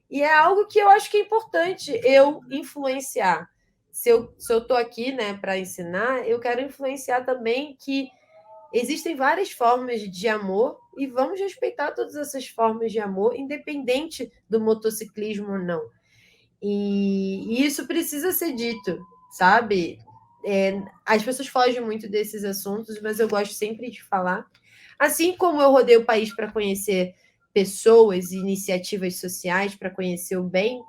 E é algo que eu acho que é importante eu influenciar. Se eu tô aqui, né, para ensinar, eu quero influenciar também que existem várias formas de amor e vamos respeitar todas essas formas de amor, independente do motociclismo ou não. E isso precisa ser dito, sabe? As pessoas fogem muito desses assuntos, mas eu gosto sempre de falar. Assim como eu rodei o país para conhecer pessoas e iniciativas sociais, para conhecer o bem,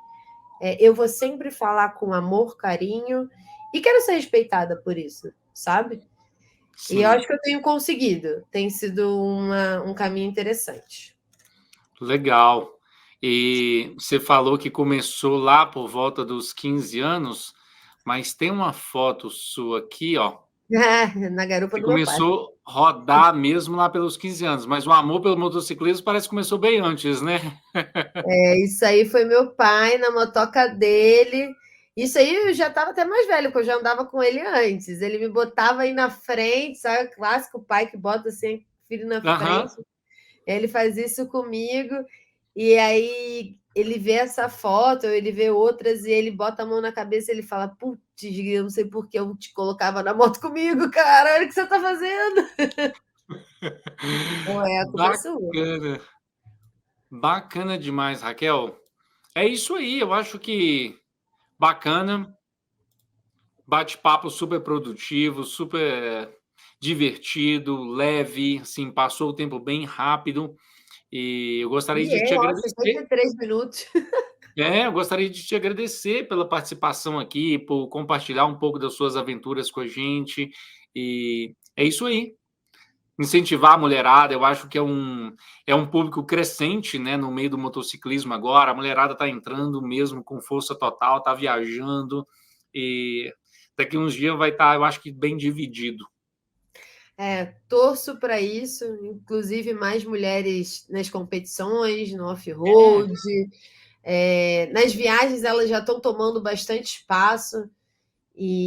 eu vou sempre falar com amor, carinho e quero ser respeitada por isso, sabe? E eu Sim, acho que eu tenho conseguido. Tem sido um caminho interessante. legal. E você falou que começou lá por volta dos 15 anos, mas tem uma foto sua aqui, ó, Na garupa que do meu pai. começou a rodar mesmo lá pelos 15 anos, mas o amor pelo motociclismo parece que começou bem antes, né? Isso aí foi meu pai na motoca dele. Isso aí eu já estava até mais velho, porque eu já andava com ele antes. Ele me botava aí na frente, sabe? O clássico pai que bota assim, filho na Aham. frente. Ele faz isso comigo. E aí ele vê essa foto, ou ele vê outras, e ele bota a mão na cabeça e ele fala: Putz, eu não sei por que eu te colocava na moto comigo, cara. Olha o que você tá fazendo. Não é, a culpa é sua. Bacana. Bacana demais, Raquel. É isso aí, eu acho que bacana, bate-papo super produtivo, super divertido, leve, assim, passou o tempo bem rápido e eu gostaria de te Ó, agradecer. 53 minutos. Eu gostaria de te agradecer pela participação aqui, por compartilhar um pouco das suas aventuras com a gente e é isso aí. Incentivar a mulherada, eu acho que é um público crescente, né, no meio do motociclismo agora. A mulherada está entrando mesmo com força total, está viajando e daqui uns dias vai estar, eu acho que bem dividido. Torço para isso, inclusive mais mulheres nas competições, no É, off-road. Nas viagens elas já estão tomando bastante espaço.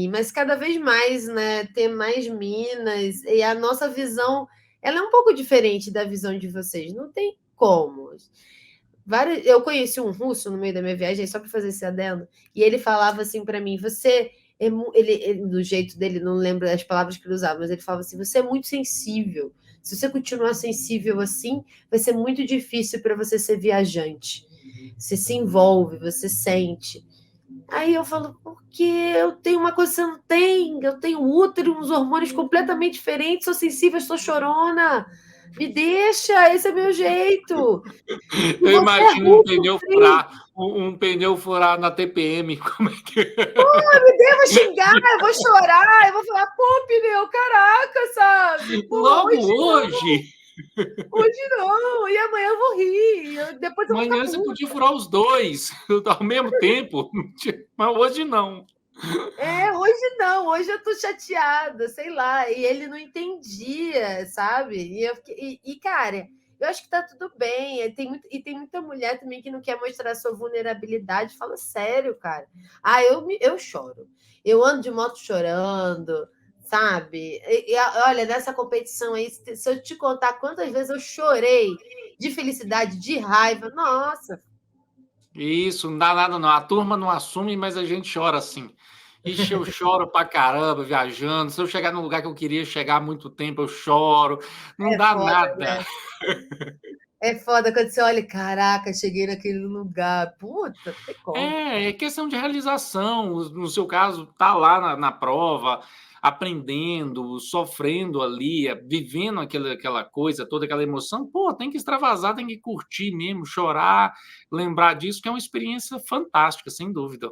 Mas cada vez mais, né, ter mais minas e a nossa visão, ela é um pouco diferente da visão de vocês, não tem como. Eu conheci um russo no meio da minha viagem, só para fazer esse adendo, e ele falava assim para mim: você ele, do jeito dele, não lembro as palavras que ele usava, mas ele falava assim: você é muito sensível. Se você continuar sensível assim, vai ser muito difícil para você ser viajante. Você se envolve, você sente. Aí eu falo, porque eu tenho uma coisa que você não tem, eu tenho útero, uns hormônios completamente diferentes, sou sensível, sou chorona. Me deixa, esse é meu jeito. E eu você é imagino russo, frio. um pneu furar na TPM, como é que Eu vou xingar, eu vou chorar, eu vou falar, pô, pneu, caraca, sabe? Pô, logo hoje não. hoje? Hoje não, e amanhã eu vou rir, depois eu vou ficar Amanhã você puta. podia furar os dois ao mesmo tempo, mas hoje não. Hoje não, hoje eu tô chateada, sei lá, e ele não entendia, sabe? Cara, eu acho que tá tudo bem. Tem muita mulher também que não quer mostrar sua vulnerabilidade. Fala sério, cara. Eu choro. Eu ando de moto chorando, sabe? Olha, nessa competição aí, se eu te contar quantas vezes eu chorei de felicidade, de raiva, nossa. Isso, não dá nada não. A turma não assume, mas a gente chora assim. Ixi, eu choro pra caramba viajando. Se eu chegar num lugar que eu queria chegar há muito tempo, eu choro. Não É dá foda, nada. né? É foda quando você olha, caraca, cheguei naquele lugar. Puta, não tem como. É questão de realização. No seu caso, tá lá na prova, aprendendo, sofrendo ali, vivendo aquela coisa, toda aquela emoção. Pô, tem que extravasar, tem que curtir mesmo, chorar, lembrar disso, que é uma experiência fantástica, sem dúvida.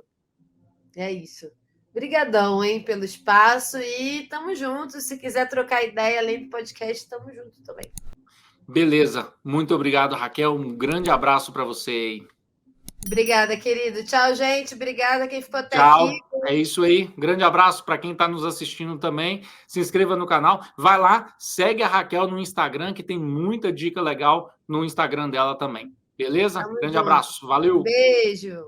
É isso. Obrigadão, hein, pelo espaço e tamo junto. Se quiser trocar ideia além do podcast, tamo junto também. Beleza. Muito obrigado, Raquel. Um grande abraço para você aí. Obrigada, querido. Tchau, gente. Obrigada quem ficou até aqui. Tchau. É isso aí. Grande abraço para quem está nos assistindo também. Se inscreva no canal. Vai lá, segue a Raquel no Instagram, que tem muita dica legal no Instagram dela também. Beleza? Tamo Grande junto. abraço. Valeu. Beijo.